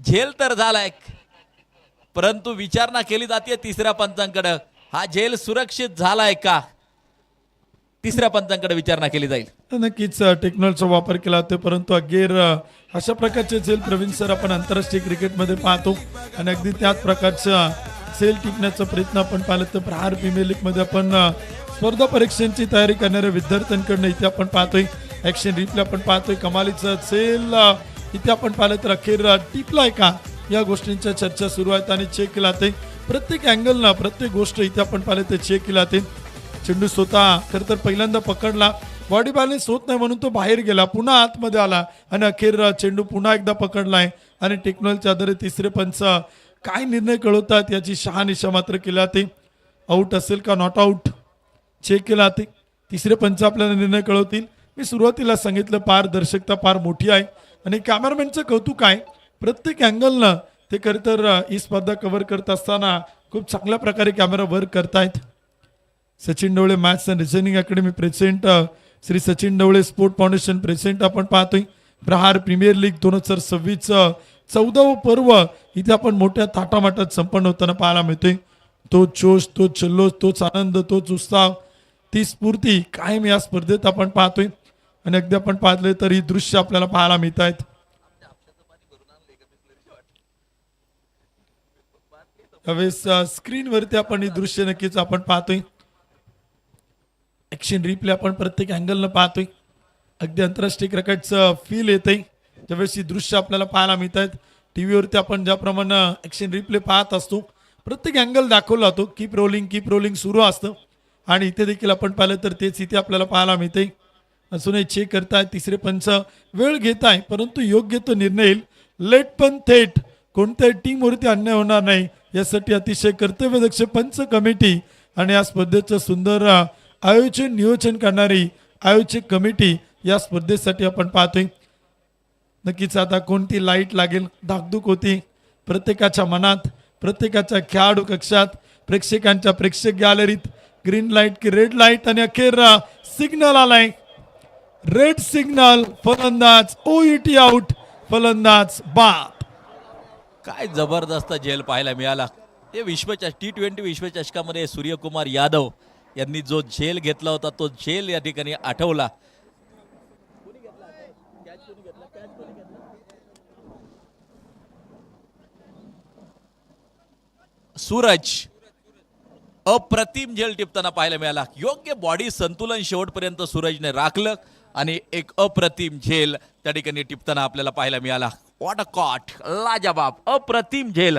झेल तर झालाय, परंतु विचारणा केली जाते तिसऱ्या पंचांकडे. हा झेल सुरक्षित झालाय का, तिसऱ्या पंचांकडे विचारणा केली जाईल. नक्कीच टेक्नॉलॉजीचा वापर केला होता, परंतु अगेर अशा प्रकारचे सेल प्रवीण सर आपण आंतरराष्ट्रीय क्रिकेटमध्ये पाहतो आणि अगदी त्याच प्रकारचा सेल टिकण्याचा प्रयत्न आपण पाहिलं तर प्रहार प्रीमियर लीग मध्ये आपण स्पर्धा परीक्षांची तयारी करणाऱ्या विद्यार्थ्यांकडनं इथे आपण पाहतोय. ऍक्शन रिप्ले आपण पाहतोय. कमालीचं सेल इथे आपण पाहिलं तर अखेर टिकलाय का या गोष्टींच्या चर्चा सुरू आहेत आणि चेक केला ते प्रत्येक अँगलना प्रत्येक गोष्ट इथे आपण पाहिलं ते चेक केला ते. चेंडू स्वतः खरं तर पहिल्यांदा पकडला, बॉडी बॅलन्स होत नाही म्हणून तो बाहेर गेला, पुन्हा आतमध्ये आला आणि अखेर चेंडू पुन्हा एकदा पकडलाय आणि टेक्नॉलॉजीच्या आधारे तिसरे पंच काय निर्णय कळवतात याची शहानिशा मात्र केला ते. आऊट असेल का नॉट आऊट चेक केला ते. तिसरे पंच आपल्याला निर्णय कळवतील. मी सुरुवातीला सांगितलं पारदर्शकता फार मोठी आहे आणि कॅमेरामॅनचं कौतुक आहे. प्रत्येक अँगलनं ते खरं तर ही स्पर्धा कव्हर करत असताना खूप चांगल्या प्रकारे कॅमेरा वर्क करतायत. Sachin Dhawale maths and reasoning academy president, Shri Sachin Dhawale sport foundation president आपण पाहतोय. प्रहार प्रीमियर लीग 2026 14व पर्व इथे आपण मोठ्या थाटामाटात संपन्न होताना पाहायला मिळतोय. तो जोश, तो जल्लोष, तोच आनंद, तोच उत्साह, ती स्फूर्ती कायम या स्पर्धेत आपण पाहतोय आणि अगदी आपण पाहिलं तर ही दृश्य आपल्याला पाहायला मिळत आहेत. त्यावेळेस स्क्रीनवरती आपण ही दृश्य नक्कीच आपण पाहतोय. ऍक्शन रिप्ले आपण प्रत्येक अँगलनं पाहतोय. अगदी आंतरराष्ट्रीय क्रिकेटचं फील येतंय त्यावेळेस ही दृश्य आपल्याला पाहायला मिळत आहेत. टीव्हीवरती आपण ज्याप्रमाणे ऍक्शन रिप्ले पाहत असतो प्रत्येक अँगल दाखवला जातो. कीप रोलिंग सुरू असतं आणि इथे देखील आपण पाहिलं तर तेच इथे आपल्याला पाहायला मिळतंय. अजूनही चेक करताय, तिसरे पंच वेळ घेत आहे परंतु योग्य तो निर्णय येईल. लेट पण थेट कोणत्याही टीमवरती अन्याय होणार नाही यासाठी अतिशय कर्तव्यदक्ष पंच कमिटी आणि या स्पर्धेचं सुंदर आयोजन नियोजन करणारी आयोजक कमिटी या स्पर्धेसाठी आपण पाहतोय. नक्कीच आता कोणती लाईट लागेल धाकधूक होती प्रत्येकाच्या मनात, प्रत्येकाच्या खेळाडू कक्षात, प्रेक्षकांच्या प्रेक्षक गॅलरीत. ग्रीन लाईट की रेड लाईट आणि अखेर सिग्नल आलाय. रेड सिग्नल, फलंदाज OET आउट, फलंदाज बाद. काय जबरदस्त झेल पाहायला मिळाला. हे T20 विश्वचषकामध्ये सूर्यकुमार यादव यांनी जो झेल घेतला होता तो झेल या ठिकाणी आठवला. सूरज अप्रतिम झेल टिपताना पाहायला मिळाला. योग्य बॉडी संतुलन शेवटपर्यंत सूरजने राखलं आणि एक अप्रतिम झेल त्या ठिकाणी टिपताना आपल्याला पाहायला मिळाला. वॉट अ कॉट, लाजवाब अप्रतिम झेल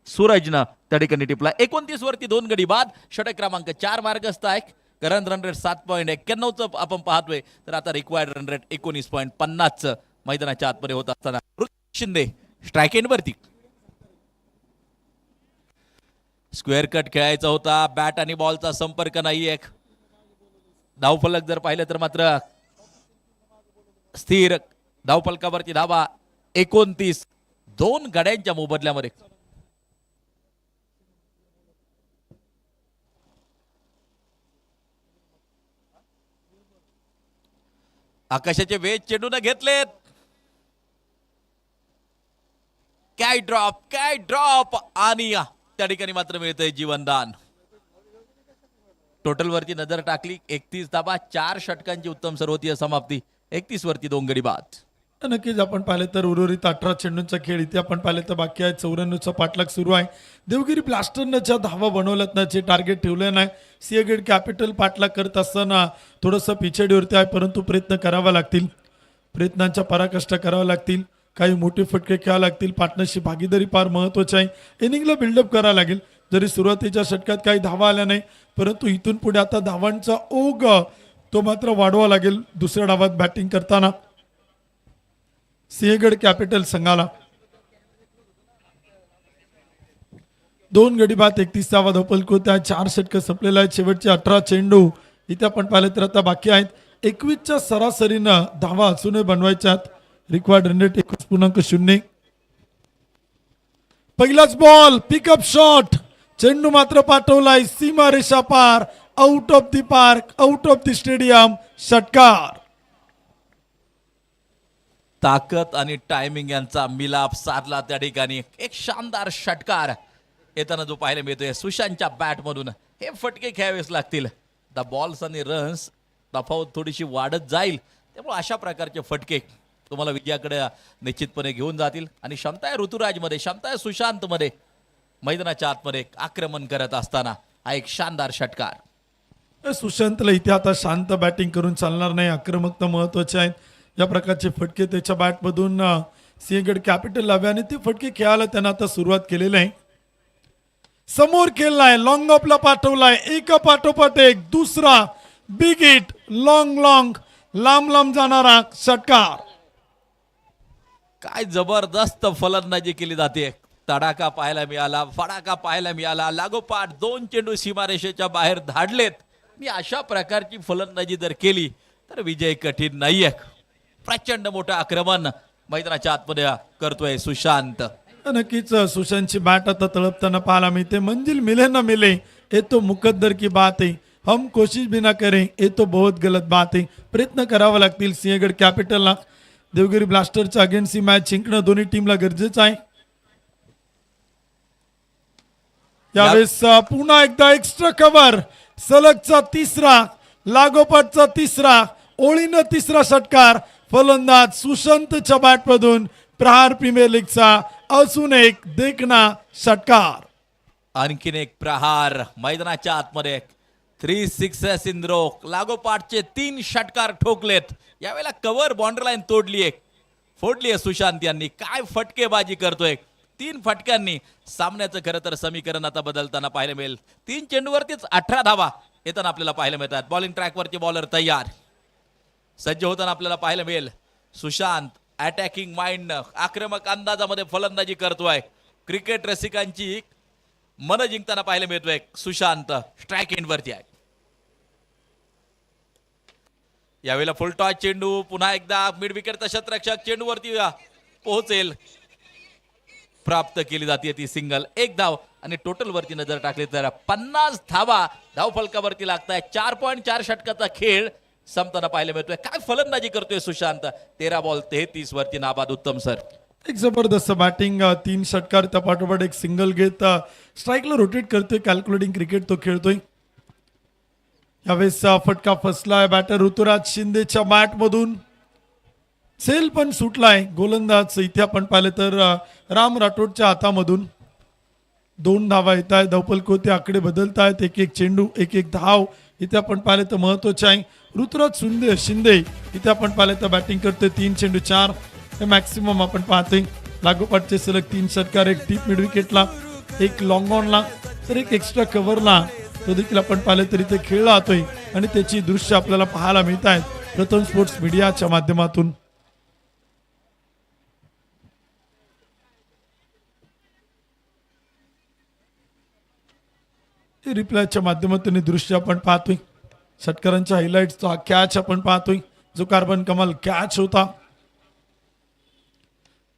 सूरजनं त्या ठिकाणी टिपला. 29 वरती 2 गडी बाद. षटक क्रमांक 4 मार्गस्थ आहे. करंट रन रेट 7.91 आपण पाहतोय. तर आता रिक्वायर्ड रन रेट 19.50 मैदानाच्या आतमध्ये होत असताना ऋतिक शिंदे स्ट्राईक एंड वरती. स्क्वेअर कट खेळायचा होता. बॅट आणि बॉलचा संपर्क नाही. एक धावफलक जर पाहिलं तर मात्र स्थिर धावफलकावरती धावा 29 2 गड्यांच्या मोबदल्यामध्ये. आकाशाचे वेध चेंडून घेतलेत. काय ड्रॉप आणि त्या ठिकाणी मात्र मिळतंय जीवनदान. टोटल वरती नजर टाकली 31 धावा 4 षटकांची उत्तम सर्वोत्तीय समाप्ती. 31 वरती 2 गडी बाद. नक्कीच आपण पाहिलं तर उर्वरित 18 चेंडूंचा खेळ इथे आपण पाहिलं तर बाकी आहे. 94चा पाठलाग सुरू आहे. देवगिरी ब्लास्टरनं ज्या धावा बनवल्यात ना, जे टार्गेट ठेवलं नाही, सिंहगड कॅपिटल पाठलाग करत असताना थोडंसं पिछेडीवरती आहे, परंतु प्रयत्न करावा लागतील. प्रयत्नांच्या पराकाष्ठ कराव्या लागतील. काही मोठे फटके खेळावे लागतील. पार्टनरशिप भागीदारी फार महत्त्वाची आहे. इनिंगला बिल्डअप करावं लागेल. जरी सुरुवातीच्या षटकात काही धावा आल्या नाही, परंतु इथून पुढे आता धावांचा ओघ तो मात्र वाढवावा लागेल. दुसऱ्या डावात बॅटिंग करताना सिंहगड कॅपिटल संघाला 2 गडी बाद 31 धावा धावफलक 4 षटकं संपलेला आहे. शेवटचे 18 चेंडू इथे आपण पाहिलं तर आता बाकी आहेत. 21च्या सरासरीनं धावा अजूनही बनवायच्यात. Required run rate 21.0. पहिलाच बॉल पिकअप शॉट. चेंडू मात्र पाठवलाय सीमा रेषा पार. Out of the park, out of the stadium. षटकार. ताकद आणि टायमिंग यांचा मिलाप साधला त्या ठिकाणी. एक शानदार षटकार येताना जो पाहायला मिळतोय सुशांतच्या बॅटमधून. हे फटके खेळावेच लागतील. द बॉल्स आणि रन्स तफावत थोडीशी वाढत जाईल. त्यामुळे अशा प्रकारचे फटके तुम्हाला विजयाकडे निश्चितपणे घेऊन जातील. आणि क्षमता आहे ऋतुराजमध्ये, क्षमता आहे सुशांतमध्ये. मैदानाच्या आतमध्ये आक्रमण करत असताना हा एक शानदार षटकार. सुशांतला इथे आता शांत बॅटिंग करून चालणार नाही. आक्रमकता महत्वाची आहे. या प्रकारचे फटके त्याच्या बॅटमधून सिंहगड कॅपिटल लावे आणि ते फटके खेळायला त्यांना आता सुरुवात केलेली आहे. समोर खेळलाय, लॉंग ऑफला पाठवलाय. एका पाठोपाठ एक. दुसरा बिग हिट, लॉंग लांब लांब जाणारा षटकार. काय जबरदस्त फलंदाजी केली जाते. तडाखा पाहायला मिळाला, फडाका पाहायला मिळाला. लागोपाठ 2 चेंडू सीमारेषेच्या बाहेर धाडलेत. मी अशा प्रकारची फलंदाजी जर केली तर विजय कठीण नाहीये. प्रचंड मोठं आक्रमण मैदानाच्या आतमध्ये करतोय सुशांत. नक्कीच सुशांतची बॅट आता तळपताना पाहायला मिळते. मंजिल मिले ना मिले ये तो मुकद्दर की बात है, हम कोशिश भी ना करें ये तो बहुत गलत बात है. प्रयत्न करावा लागतील सिंहगड कॅपिटलला. देवगिरी ब्लास्टरच्या अगेन्स्ट ही मॅच जिंकणं दोन्ही टीमला गरजेचं आहे. यावेळेस पुन्हा एकदा एक्स्ट्रा कव्हर. सलगचा तिसरा, लागोपाठचा तिसरा, ओळीनं तिसरा षटकार. फलंदाज सुशांतच्या बॅटमधून प्रहार प्रीमियर लीगचा अजून एक देखणा षटकार. आणखीन एक प्रहार मैदानाच्या आतमध्ये. 3 सिक्सेस इन रो. लागोपाठचे 3 षटकार ठोकलेत. यावेळेला कव्हर बाउंड्री लाईन फोडली आहे सुशांत यांनी. काय फटकेबाजी करतोय. 3 फटक्यांनी सामन्याचं खरं तर समीकरण आता बदलताना पाहायला मिळेल. 3 चेंडूवरतीच 18 धावा येताना आपल्याला पाहायला मिळतात. बॉलिंग ट्रॅकवरती बॉलर तयार सज्ज होताना आपल्याला पाहायला मिळेल. सुशांत अटॅकिंग माइंड आक्रमक अंदाजामध्ये फलंदाजी करतोय. क्रिकेट रसिकांची मन जिंकताना पाहायला मिळतोय. सुशांत स्ट्राईक एंड वरती आहे. यावेळेला फुल टॉस चेंडू पुन्हा एकदा मिड विकेटचा शतरक्षक चेंडूवरती पोहोचेल. प्राप्त केली जाते ती सिंगल. 1 धाव आणि टोटल वरती नजर टाकली तर 50 धावा धावफलकावरती लागताय. 4.4 षटकाचा खेळ संपताना पाहायला मिळतोय. काय फलंदाजी करतोय सुशांत. 13 बॉल 33 वरती नाबाद. उत्तम सर. एक जबरदस्त बॅटिंग, 3 षटकार त्या पाठोपाठ एक सिंगल घेत स्ट्राईकला रोटेट करतोय. कॅल्क्युलेटिंग क्रिकेट तो खेळतोय. यावेळेस फटका फसलाय बॅटर ऋतुराज शिंदेच्या बॅटमधून. सेल पण सुटलाय. गोलंदाज इथे आपण पाहिलं तर राम राठोडच्या हातामधून 2 धावा येत आहेत. धावपल कोते आकडे बदलत आहेत. एक एक चेंडू, एक एक धाव इथे आपण पाहिलं तर महत्वाचे आहे. ऋतुराज शिंदे इथे आपण पाहिलं तर बॅटिंग करतोय. 3 चेंडू 4 हे मॅक्सिमम आपण पाहतोय. लागोपाठचे सलग 3 षटकार, एक डीप मिड विकेटला, एक लॉंग ऑनला, तर एक एक्स्ट्रा कव्हरला तो देखील आपण पाहिलं तरी ते खेळला जातोय आणि त्याची दृश्य आपल्याला पाहायला मिळत आहेत प्रथम स्पोर्ट्स मीडियाच्या माध्यमातून. रिप्लायच्या माध्यमातून दृश्य आपण पाहतोय. षटकारांच्या हायलाइट्सचा कॅच आपण पाहतोय जो कार्बन कमाल कॅच होता.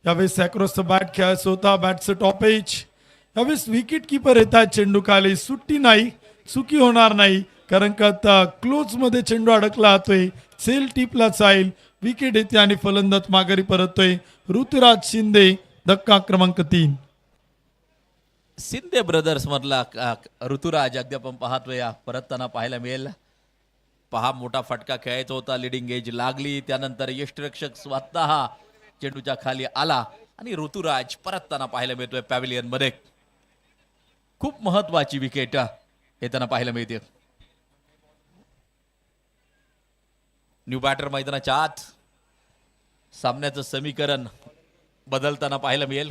यावेळेस अक्रॉस द बॅट खेळायचा होता. बॅटचं टॉप एज. यावेळेस विकेट किपर येतात चेंडू खाली. सुट्टी नाही, चुकी होणार नाही कारण का आता क्लोज मध्ये चेंडू अडकला जातोय. सेल टिपला जाईल, विकेट येते आणि फलंदाज माघारी परततोय. ऋतुराज शिंदे, धक्का क्रमांक 3. शिंदे ब्रदर्स मधला ऋतुराज अगदी आपण पाहतोय परतताना पाहायला मिळेल. पहा, मोठा फटका खेळायचा होता. लिडिंग एज लागली, त्यानंतर यष्टिरक्षक स्वतः चेंडूच्या खाली आला आणि ऋतुराज परतताना पाहायला मिळतोय पॅव्हिलियन मध्ये. खूप महत्वाची विकेट येताना पाहायला मिळते. न्यू बॅटर मैदानाच्या आत. सामन्याचं समीकरण बदलताना पाहायला मिळेल.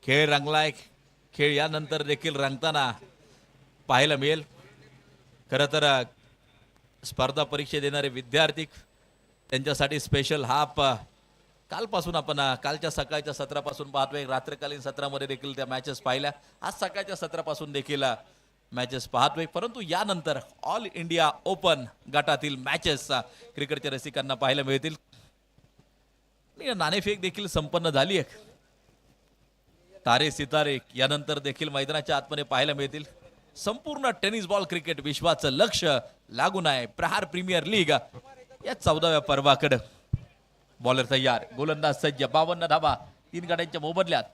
खेळ रंगलाय. खेळ यानंतर देखील रंगताना पाहायला मिळेल. खरं तर स्पर्धा परीक्षा देणारे विद्यार्थी त्यांच्यासाठी स्पेशल हाफ कालपासून आपण कालच्या सकाळच्या सत्रापासून पाहतोय. रात्रकालीन सत्रामध्ये देखील त्या मॅचेस पाहिल्या. आज सकाळच्या सत्रापासून देखील मॅचेस पाहतोय. परंतु यानंतर ऑल इंडिया ओपन गटातील मॅचेस क्रिकेटच्या रसिकांना पाहायला मिळतील. नाणेफेक देखील संपन्न झाली आहे. तारे सितारे यानंतर देखील मैदानाच्या आतमध्ये पाहायला मिळतील. संपूर्ण टेनिस बॉल क्रिकेट विश्वाचं लक्ष लागून आहे प्रहार प्रीमियर लीग या 14व्या पर्वाकडे. बॉलर तयार, गोलंदाज सज्ज. 52 धावा 3 गाड्यांच्या मोबदल्यात.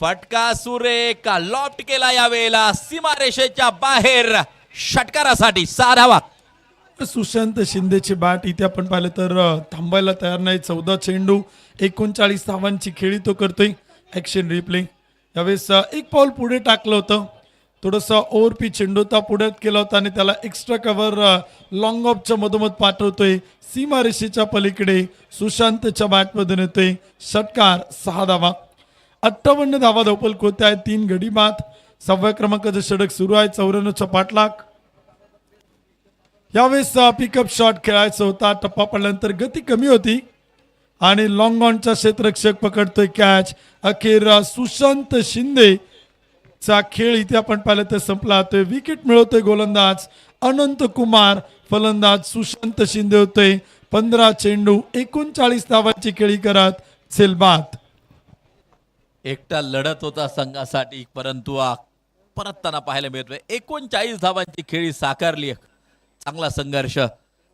फटका सुरेख लॉफ्ट केला यावेळेला सीमारेषेच्या बाहेर. षटकारासाठी 6 धावा. सुशांत शिंदेची बॅट इथे आपण पाहिलं तर थांबायला तयार नाही. 14 चेंडू 39 धावांची खेळी तो करतोय. Action replay. यावेळेस एक पाऊल पुढे टाकलं होतं. थोडंसं ओव्हरपी चेंडू होता, पुढ्यात केला होता आणि त्याला एक्स्ट्रा कव्हर लॉंग ऑफच्या मधोमध पाठवतोय. सीमारेषेच्या पलीकडे सुशांतच्या बॅटमधून येतोय. षटकार 6 धावा. 58 धावा धावपल कोत्या आहेत. 3 गडी बाद. 6व्या क्रमांकाचं षटक सुरू आहे. 94चा पाठलाग. यावेळेस पिकअप शॉट खेळायचा होता. टप्पा पडल्यानंतर गती कमी होती आणि लॉंग ऑनचा क्षेत्ररक्षक पकडतोय कॅच. अखेर सुशांत शिंदे चा खेळ इथे आपण पाहिलं तर संपला जातोय. विकेट मिळवतोय गोलंदाज अनंत कुमार. फलंदाज सुशांत शिंदे होतोय. 15 चेंडू 39 धावांची खेळी करत सेलबाद. एकटा लढत होता संघासाठी, परंतु परतताना पाहायला मिळतोय 39 धावांची खेळी साकारली. चांगला संघर्ष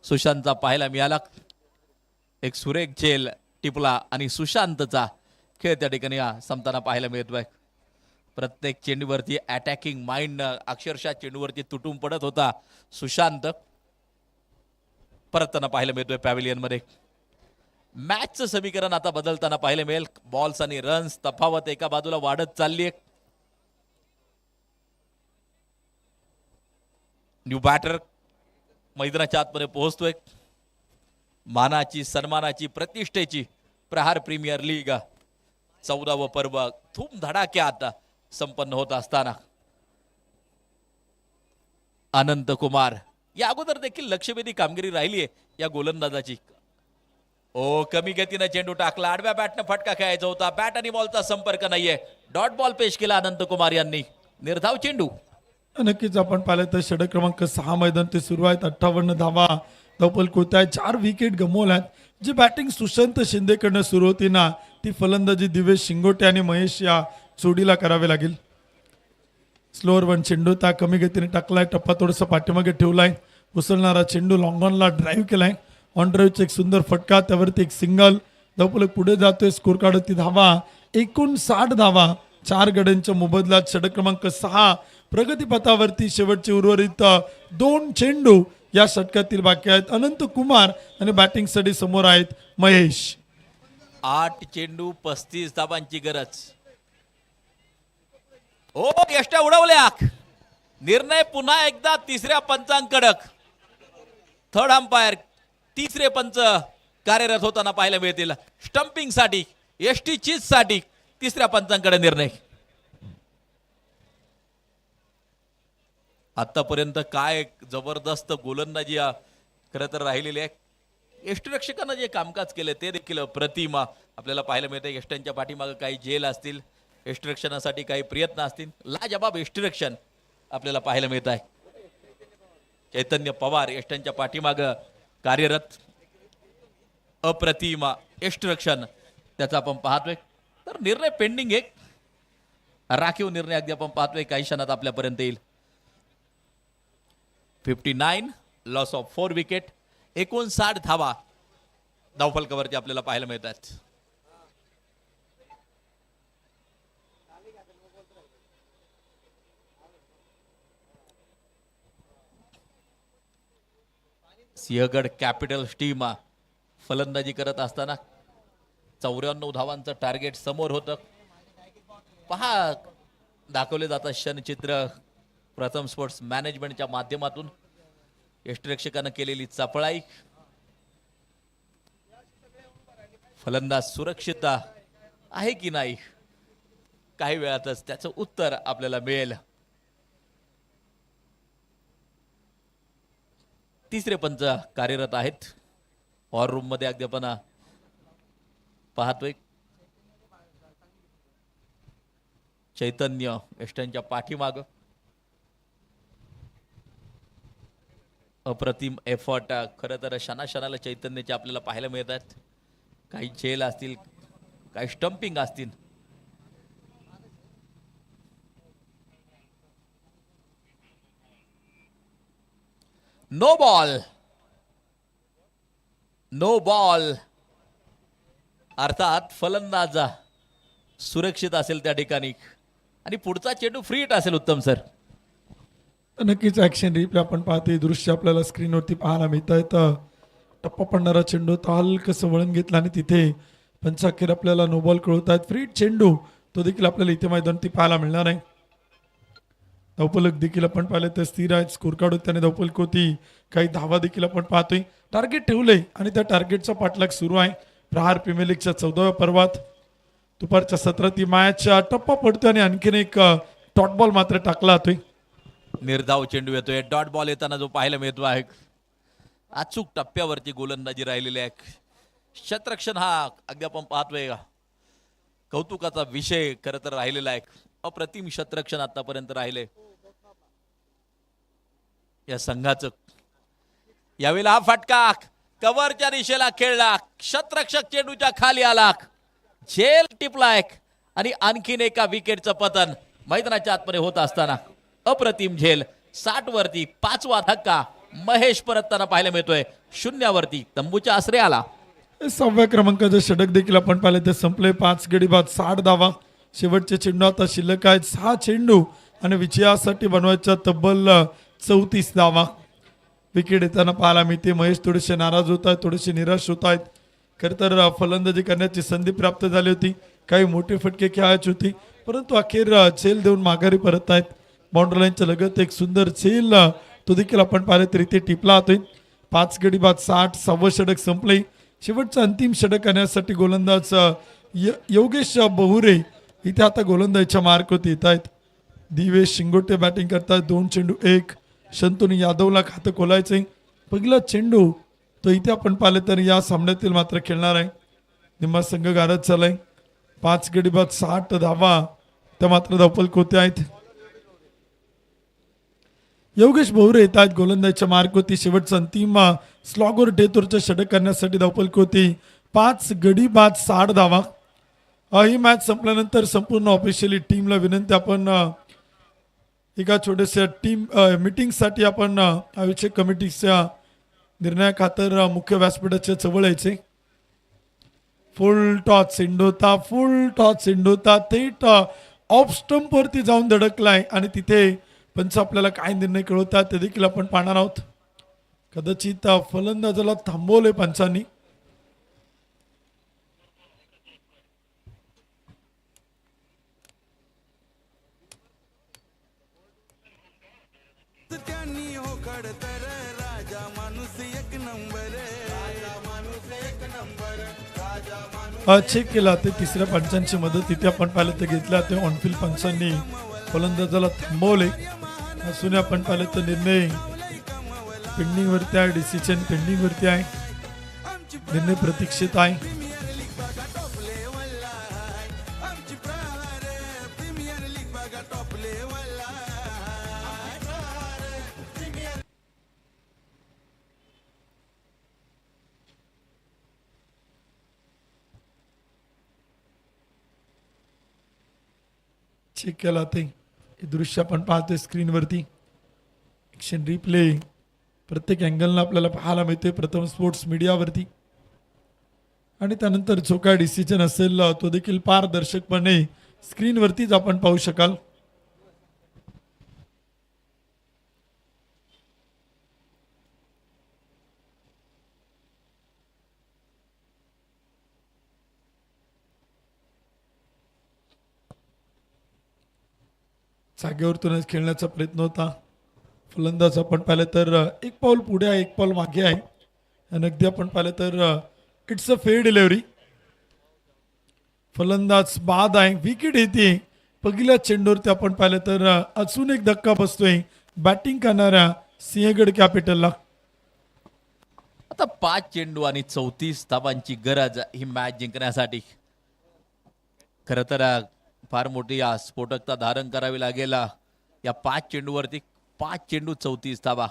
सुशांतचा पाहायला मिळाला. एक सुरेख झेल टिपला आणि सुशांतचा खेळ त्या ठिकाणी संपताना पाहायला मिळतोय. प्रत्येक चेंडूवरती अटॅकिंग माइंड अक्षरशः चेंडूवरती तुटून पडत होता सुशांत. परतताना पाहायला मिळतोय पॅव्हिलियन मध्ये. मॅचचं समीकरण आता बदलताना पाहायला मिळेल. बॉल्स आणि रन्स तफावत एका बाजूला वाढत चालली आहे. न्यू बॅटर मैदानाच्या आतमध्ये पोहोचतोय. मानाची, सन्मानाची, प्रतिष्ठेची प्रहार प्रीमियर लीग 14वं पर्व धूम धडाक्यात संपन्न होत असताना अनंत कुमार या अगोदर देखील लक्षवेधी कामगिरी राहिली आहे या गोलंदाजाची. कमी गतीने चेंडू टाकला. आडव्या बॅटने फटका खेळायचा होता. बॅट आणि बॉलचा संपर्क नाहीये. डॉट बॉल पेश केला अनंत कुमार यांनी. निर्धाव चेंडू. नक्कीच आपण पाहिलं तर षटक क्रमांक 6 मैदान ते सुरू आहेत. 58 धावा धावपल कोत्या. 4 विकेट गमवल्यात. जी बॅटिंग सुशांत शिंदेकडनं सुरू होती ना, ती फलंदाजी दिवेश शिंगोटे आणि महेश या जोडीला करावी लागेल. स्लोअर वन चेंडू त्या कमी गतीने टाकलाय. टप्पा थोडंसं पाठीमागे ठेवलाय. उसळणारा चेंडू लॉंग ऑनला ड्राईव्ह केलाय. ऑन ड्राईव्हचा एक सुंदर फटका, त्यावरती एक सिंगल. धावफलक पुढे जातोय, स्कोर काढत धावा 59 धावा 4 गड्यांच्या मोबदल्यात. षटक क्रमांक 6 प्रगतीपथावरती. शेवटचे उर्वरित 2 चेंडू या षटकातील बाकी आहेत. अनंत कुमार आणि बॅटिंगसाठी समोर आहेत महेश. 8 चेंडू 35 धावांची गरज. ओ यष्ट्या उडवल्या. निर्णय पुन्हा एकदा तिसऱ्या पंचांकडक. थर्ड अंपायर तिसरे पंच कार्यरत होताना पाहायला मिळतील. स्टंपिंग साठी एसटी चीज साठी तिसऱ्या पंचांकडे निर्णय. आतापर्यंत काय जबरदस्त गोलंदाजी खरं तर राहिलेली आहे. यष्टिरक्षकांना जे कामकाज केले ते देखील प्रतिमा आपल्याला पाहायला मिळते. यष्ट्यांच्या पाठीमागे काही जेल असतील, यष्टिरक्षणासाठी काही प्रयत्न असतील. लाजबाब यष्टिरक्षण आपल्याला पाहायला मिळत आहे. चैतन्य पवार यष्ट्यांच्या पाठीमागे कार्यरत. अप्रतिमा यष्टिरक्षण त्याचा आपण पाहतोय. तर निर्णय पेंडिंग एक राखीव निर्णय अगदी आपण पाहतोय काही क्षणात आपल्यापर्यंत येईल. 59 लॉस ऑफ 4 विकेट. 59 धावा धावफलकावरती आपल्याला पाहायला मिळतात. सिंहगड कॅपिटल्स टीम फलंदाजी करत असताना 94 धावांचं टार्गेट समोर होतं. पहा दाखवले जातं क्षणचित्र प्रथम स्पोर्ट्स मॅनेजमेंटच्या माध्यमातून. यष्टिरक्षकानं केलेली चपळाई. फलंदाज सुरक्षित आहे की नाही काही वेळातच त्याचं उत्तर आपल्याला मिळेल. तिसरे पंच कार्यरत आहेत. वॉर रूम मध्ये अगदी आपण पाहतोय. चैतन्य यष्ट्यांच्या पाठीमाग. अप्रतिम एफर्ट खरं तर क्षणाक्षणाला चैतन्याचे आपल्याला पाहायला मिळतात. काही झेल असतील, काही स्टंपिंग असतील. No ball, no ball. अर्थात फलंदाज सुरक्षित असेल त्या ठिकाणी आणि पुढचा चेंडू फ्री हिट असेल. उत्तम सर. नक्कीच ॲक्शन रिप्ले आपण पाहते दृश्य आपल्याला स्क्रीनवरती पाहायला मिळत आहेत. टप्पा पडणारा चेंडू तो हलकसं वळण घेतला आणि तिथे पंचाखेर आपल्याला नो बॉल कळवत आहेत. फ्री हिट चेंडू तो देखील आपल्याला इथे मैदानावरती पाहायला मिळणार आहे. धावफलक देखील आपण पाहिले तर स्थिर आहेत. स्कोर काढून त्याने धावफलक होती. काही धावा देखील आपण पाहतोय. टार्गेट ठेवलंय आणि त्या टार्गेटचा पाठलाग सुरू आहे. प्रहार प्रीमियर लीगच्या 14व्या पर्वात दुपारच्या सत्रात ही मॅच टप्पा पडतोय आणि आणखीन एक डॉट बॉल मात्र टाकला जातोय. निर्धाव चेंडू येतोय. डॉट बॉल येताना जो पाहायला मिळतो आहे. अचूक टप्प्यावरती गोलंदाजी राहिलेली आहे. क्षेत्ररक्षण हा अगदी आपण पाहतोय कौतुकाचा विषय खरं तर राहिलेला आहे. अप्रतिम क्षेत्ररक्षण आतापर्यंत राहिले या संघाचं. यावेळेला हा फटका कव्हरच्या दिशेला खेळला. क्षेत्ररक्षक चेंडूच्या खाली आला. झेल टिपलाय आणि आणखीन एका विकेटचं पतन मैदानाच्या आतमध्ये होत असताना अप्रतिम झेल. 60 वरती 5वा धक्का महेश परतताना पाहायला मिळतोय. 0 वरती तंबूच्या आसरे आला. 6व्या क्रमांकाचं षटक देखील आपण पाहिले ते संपले. 5 गडी बाद 60 धावा. शेवटचे चेंडू आता शिल्लक आहेत 6 चेंडू आणि विजयासाठी बनवायच्या तब्बल 34 धावा. विकेट येताना पाहायला मिळते. महेश थोडेसे नाराज होत आहेत, थोडेसे निराश होत आहेत. खरं तर फलंदाजी करण्याची संधी प्राप्त झाली होती. काही मोठे फटके खेळायची होती परंतु अखेर झेल देऊन माघारी परत आहेत. बाउंड्री लाईनच्या लगत एक सुंदर झेल तो देखील आपण पाहिले तरी ते टिपला होतोय. 5 गडी बाद 60. 6वं षटक संपले. शेवटचं अंतिम षटक करण्यासाठी गोलंदाज योगेश बहुरे इथे आता गोलंदाजीच्या मार्कवरती येत आहेत. दिवेश शिंगोटे बॅटिंग करतात. 2 चेंडू 1. शंतनू यादवला खातं खोलायचंय. पहिला चेंडू तो इथे आपण पाहिले तर या सामन्यातील मात्र खेळणार आहे. निम्मा संघ गारद चालाय. 5 गडी बाद 60 धावा त्या मात्र धावफलक होते आहेत. योगेश भोवरे येत आहेत गोलंदाजीच्या मार्कवरती. शेवटचं अंतिम स्लॉगवर डेतोरचं षटक करण्यासाठी धावफलक होती. 5 गडी बाद 60 धावा. ही मॅच संपल्यानंतर संपूर्ण ऑफिशियली टीमला विनंती आपण एका छोट्याशा टीम मीटिंगसाठी आपण आयोजक कमिटीच्या निर्णय खातर मुख्य व्यासपीठाच्या जवळ यायचे. फुल टॉस सिंडोता, फुल टॉस सिंडोता थेट ऑफ स्टंप वरती जाऊन धडकलाय आणि तिथे पंच आपल्याला काय निर्णय कळवतात ते देखील आपण पाहणार आहोत. कदाचित फलंदाजाला थांबवले पंचांनी. चेक केला ते तिसऱ्या पंचांची मदत तिथे आपण पाहिलं तर घेतला ते ऑनफिल्ड पंचांनी फलंदाजाला थांबवले. असून आपण पाहिलं तर निर्णय पेंडिंग वरती आहे, डिसिजन पेंडिंग वरती आहे, निर्णय प्रतीक्षित आहे. चेक केला ते हे दृश्य आपण पाहतोय स्क्रीनवरती. ॲक्शन रिप्ले प्रत्येक अँगलनं आपल्याला पाहायला मिळते प्रथम स्पोर्ट्स मीडियावरती. आणि त्यानंतर जो काय डिसिजन असेल तो देखील पारदर्शकपणे स्क्रीनवरतीच आपण पाहू शकाल. जागेवरतूनच खेळण्याचा प्रयत्न होता. फलंदाज आपण पाहिलं तर एक पाऊल पुढे आहे, एक पाऊल मागे आहे. आणि अगदी आपण पाहिलं तर इट्स अ फेअर डिलिव्हरी. फलंदाज बाद आहे, विकेट येते. पहिल्या चेंडूवरती आपण पाहिलं तर अजून एक धक्का बसतोय बॅटिंग करणाऱ्या सिंहगड कॅपिटलला. आता 5 चेंडू आणि 34 धावांची गरज ही मॅच जिंकण्यासाठी. खरं तर फार मोठी स्फोटकता धारण करावी लागेल या 5 चेंडूवरती. 5 चेंडू 34 धावा,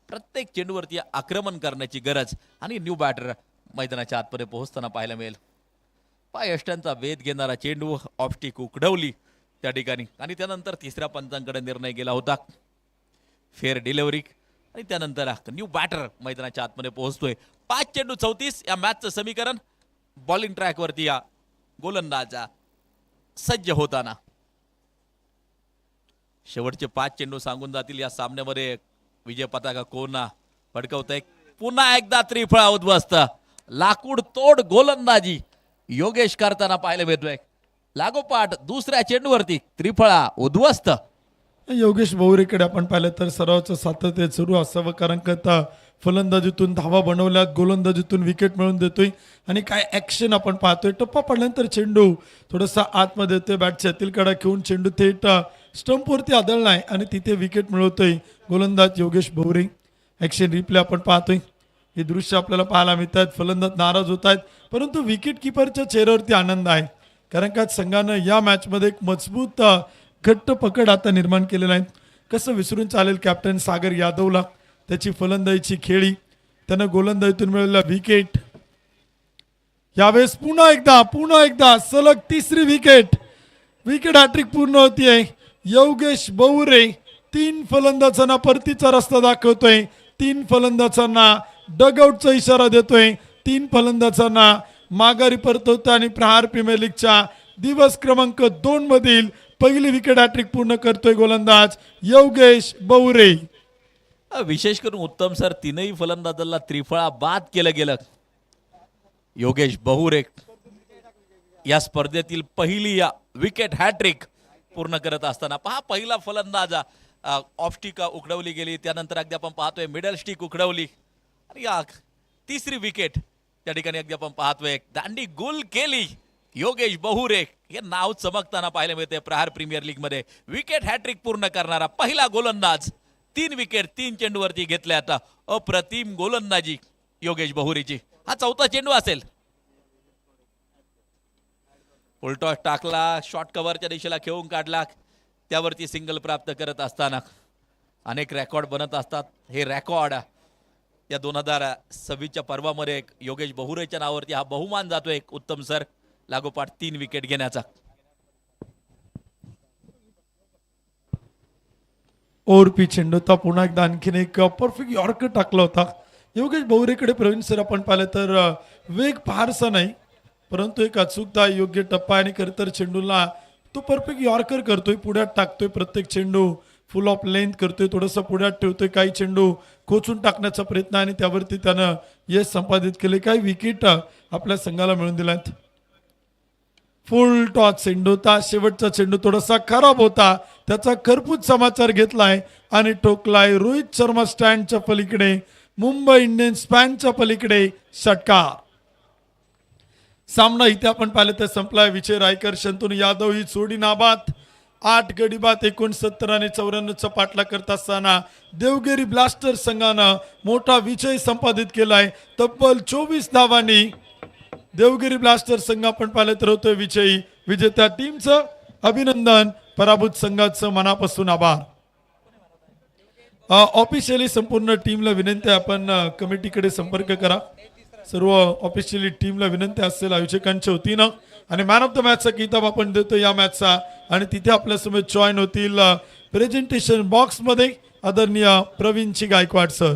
प्रत्येक चेंडूवरती आक्रमण करण्याची गरज. आणि न्यू बॅटर मैदानाच्या आतमध्ये पोहोचताना पाहायला मिळेल. पाय अष्टांचा वेध घेणारा चेंडू ऑफस्टिक उकडवली त्या ठिकाणी. आणि त्यानंतर तिसऱ्या पंचांकडे निर्णय गेला होता, फेअर डिलिव्हरी. आणि त्यानंतर न्यू बॅटर मैदानाच्या आतमध्ये पोहोचतोय. 5 चेंडू 34 या मॅचचं समीकरण. बॉलिंग ट्रॅकवरती या गोलंदाज सज्ज होताना. शेवटचे 5 चेंडू सांगून जातील या सामन्यामध्ये विजय पताका कोण फडकवतंय. पुन्हा एकदा त्रिफळा उद्ध्वस्त, लाकूड तोड गोलंदाजी योगेश करताना पाहायला मिळतोय. लागोपाठ दुसऱ्या चेंडूवरती त्रिफळा उद्ध्वस्त. योगेश भोवरेकडे आपण पाहिलं तर सरावाचं सातत्य सुरू असावं, कारण का फलंदाजीतून धावा बनवल्यात, गोलंदाजीतून विकेट मिळवून देतोय. आणि काय ॲक्शन आपण पाहतोय. टप्पा पडल्यानंतर चेंडू थोडासा आतमध्ये येतोय, बॅटच्या आतील कडा घेऊन चेंडू थेट स्टंपवरती आदळलाय आणि तिथे विकेट मिळवतोय गोलंदाज योगेश भोवरे. ॲक्शन रिप्ले आपण पाहतोय. हे दृश्य आपल्याला पाहायला मिळतात. फलंदाज नाराज होत आहेत, परंतु विकेट किपरच्या चेहऱ्यावरती आनंद आहे, कारण का संघानं या मॅचमध्ये एक मजबूत घट्ट पकड आता निर्माण केलेला आहे. कसं विसरून चालेल कॅप्टन सागर यादवला, त्याची फलंदाजीची खेळी, त्यानं गोलंदाजीतून मिळालेला विकेट. यावेळेस पुन्हा एकदा सलग तिसरी विकेट हॅट्रिक पूर्ण होतीये. योगेश भोवरे 3 फलंदाजांना परतीचा रस्ता दाखवतोय, 3 फलंदाजांना डगआउटचा इशारा देतोय, 3 फलंदाजांना माघारी परतवतोय आणि प्रहार प्रीमियर लीगच्या दिवस क्रमांक 2 मधील पहिली विकेट हॅट्रिक पूर्ण करतोय गोलंदाज योगेश भोवरे. विशेष करून उत्तम सर, 3ही फलंदाजांना त्रिफळा बाद केलं गेलं. योगेश भोवरे या स्पर्धेतील पहिली विकेट हॅट्रिक पूर्ण करत असताना पहा, पहिला फलंदाज ऑफ स्टिक उकडवली गेली, त्यानंतर अगदी आपण पाहतोय मिडल स्टिक उकडवली आणि या तिसरी विकेट त्या ठिकाणी अगदी आपण पाहतोय दांडी गुल केली. योगेश भोवरे हे नाव चमकताना पाहायला मिळते प्रहार प्रीमियर लीग मध्ये. विकेट हॅट्रिक पूर्ण करणारा पहिला गोलंदाज. 3 विकेट 3 चेंडूवरती घेतल्या. आता अप्रतिम गोलंदाजी योगेश भोवरेची. हा 4था चेंडू असेल. उलटॉस टाकला, शॉर्ट कव्हरच्या दिशेला खेळून काढला, त्यावरती सिंगल प्राप्त करत असताना अनेक रेकॉर्ड बनत असतात. हे रेकॉर्ड या 2026च्या पर्वामध्ये योगेश भोवरेच्या नावावरती हा बहुमान जातोय उत्तम सर, लागोपाठ 3 विकेट घेण्याचा. ओव्हर पिच चेंडू होता. पुन्हा एकदा आणखीन एक परफेक्ट यॉर्कर टाकला होता. योगेश भोवरेकडे प्रवीण सर आपण पाहिलं तर वेग फारसा नाही, परंतु एक अचूकता, योग्य टप्पा आणि खरं तर चेंडूला तो परफेक्ट यॉर्कर करतोय, पुढ्यात टाकतोय, प्रत्येक चेंडू फुल ऑफ लेंथ करतोय, थोडंसं पुढ्यात ठेवतोय, काही चेंडू खोचून टाकण्याचा प्रयत्न आणि त्यावरती त्यानं यश संपादित केले. काही विकेट आपल्या संघाला मिळून दिल्यात. फुल टॉस चेंडू होता, शेवटचा चेंडू थोडासा खराब होता, त्याचा खरपूस समाचार घेतलाय आणि ठोकलाय रोहित शर्मा स्टँडच्या पलीकडे, मुंबई इंडियन्स स्पॅनच्या पलीकडे षटकार. सामना इथे आपण पाहिलं तर संपलाय. विजय रायकर, शंतनू यादव ही जोडी नाबाद 8 गडी बाद 69 आणि 94चा पाठलाग करत असताना देवगिरी ब्लास्टर संघानं मोठा विजय संपादित केलाय. तब्बल 24 धावांनी देवगिरी ब्लास्टर संघ आपण पाहिलं तर होतोय विजयी. विजेत्या टीमचं अभिनंदन, पराभूत संघाचं मनापासून आभार. ऑफिशियली संपूर्ण टीमला विनंती आहे, आपण कमिटीकडे संपर्क करा. सर्व ऑफिशियली टीमला विनंती असेल आयोजकांच्या वतीनं. आणि मॅन ऑफ द मॅचचा किताब आपण देतो या मॅचचा, आणि तिथे आपल्यासमोर जॉईन होतील प्रेझेंटेशन बॉक्समध्ये आदरणीय प्रवीणची गायकवाड सर.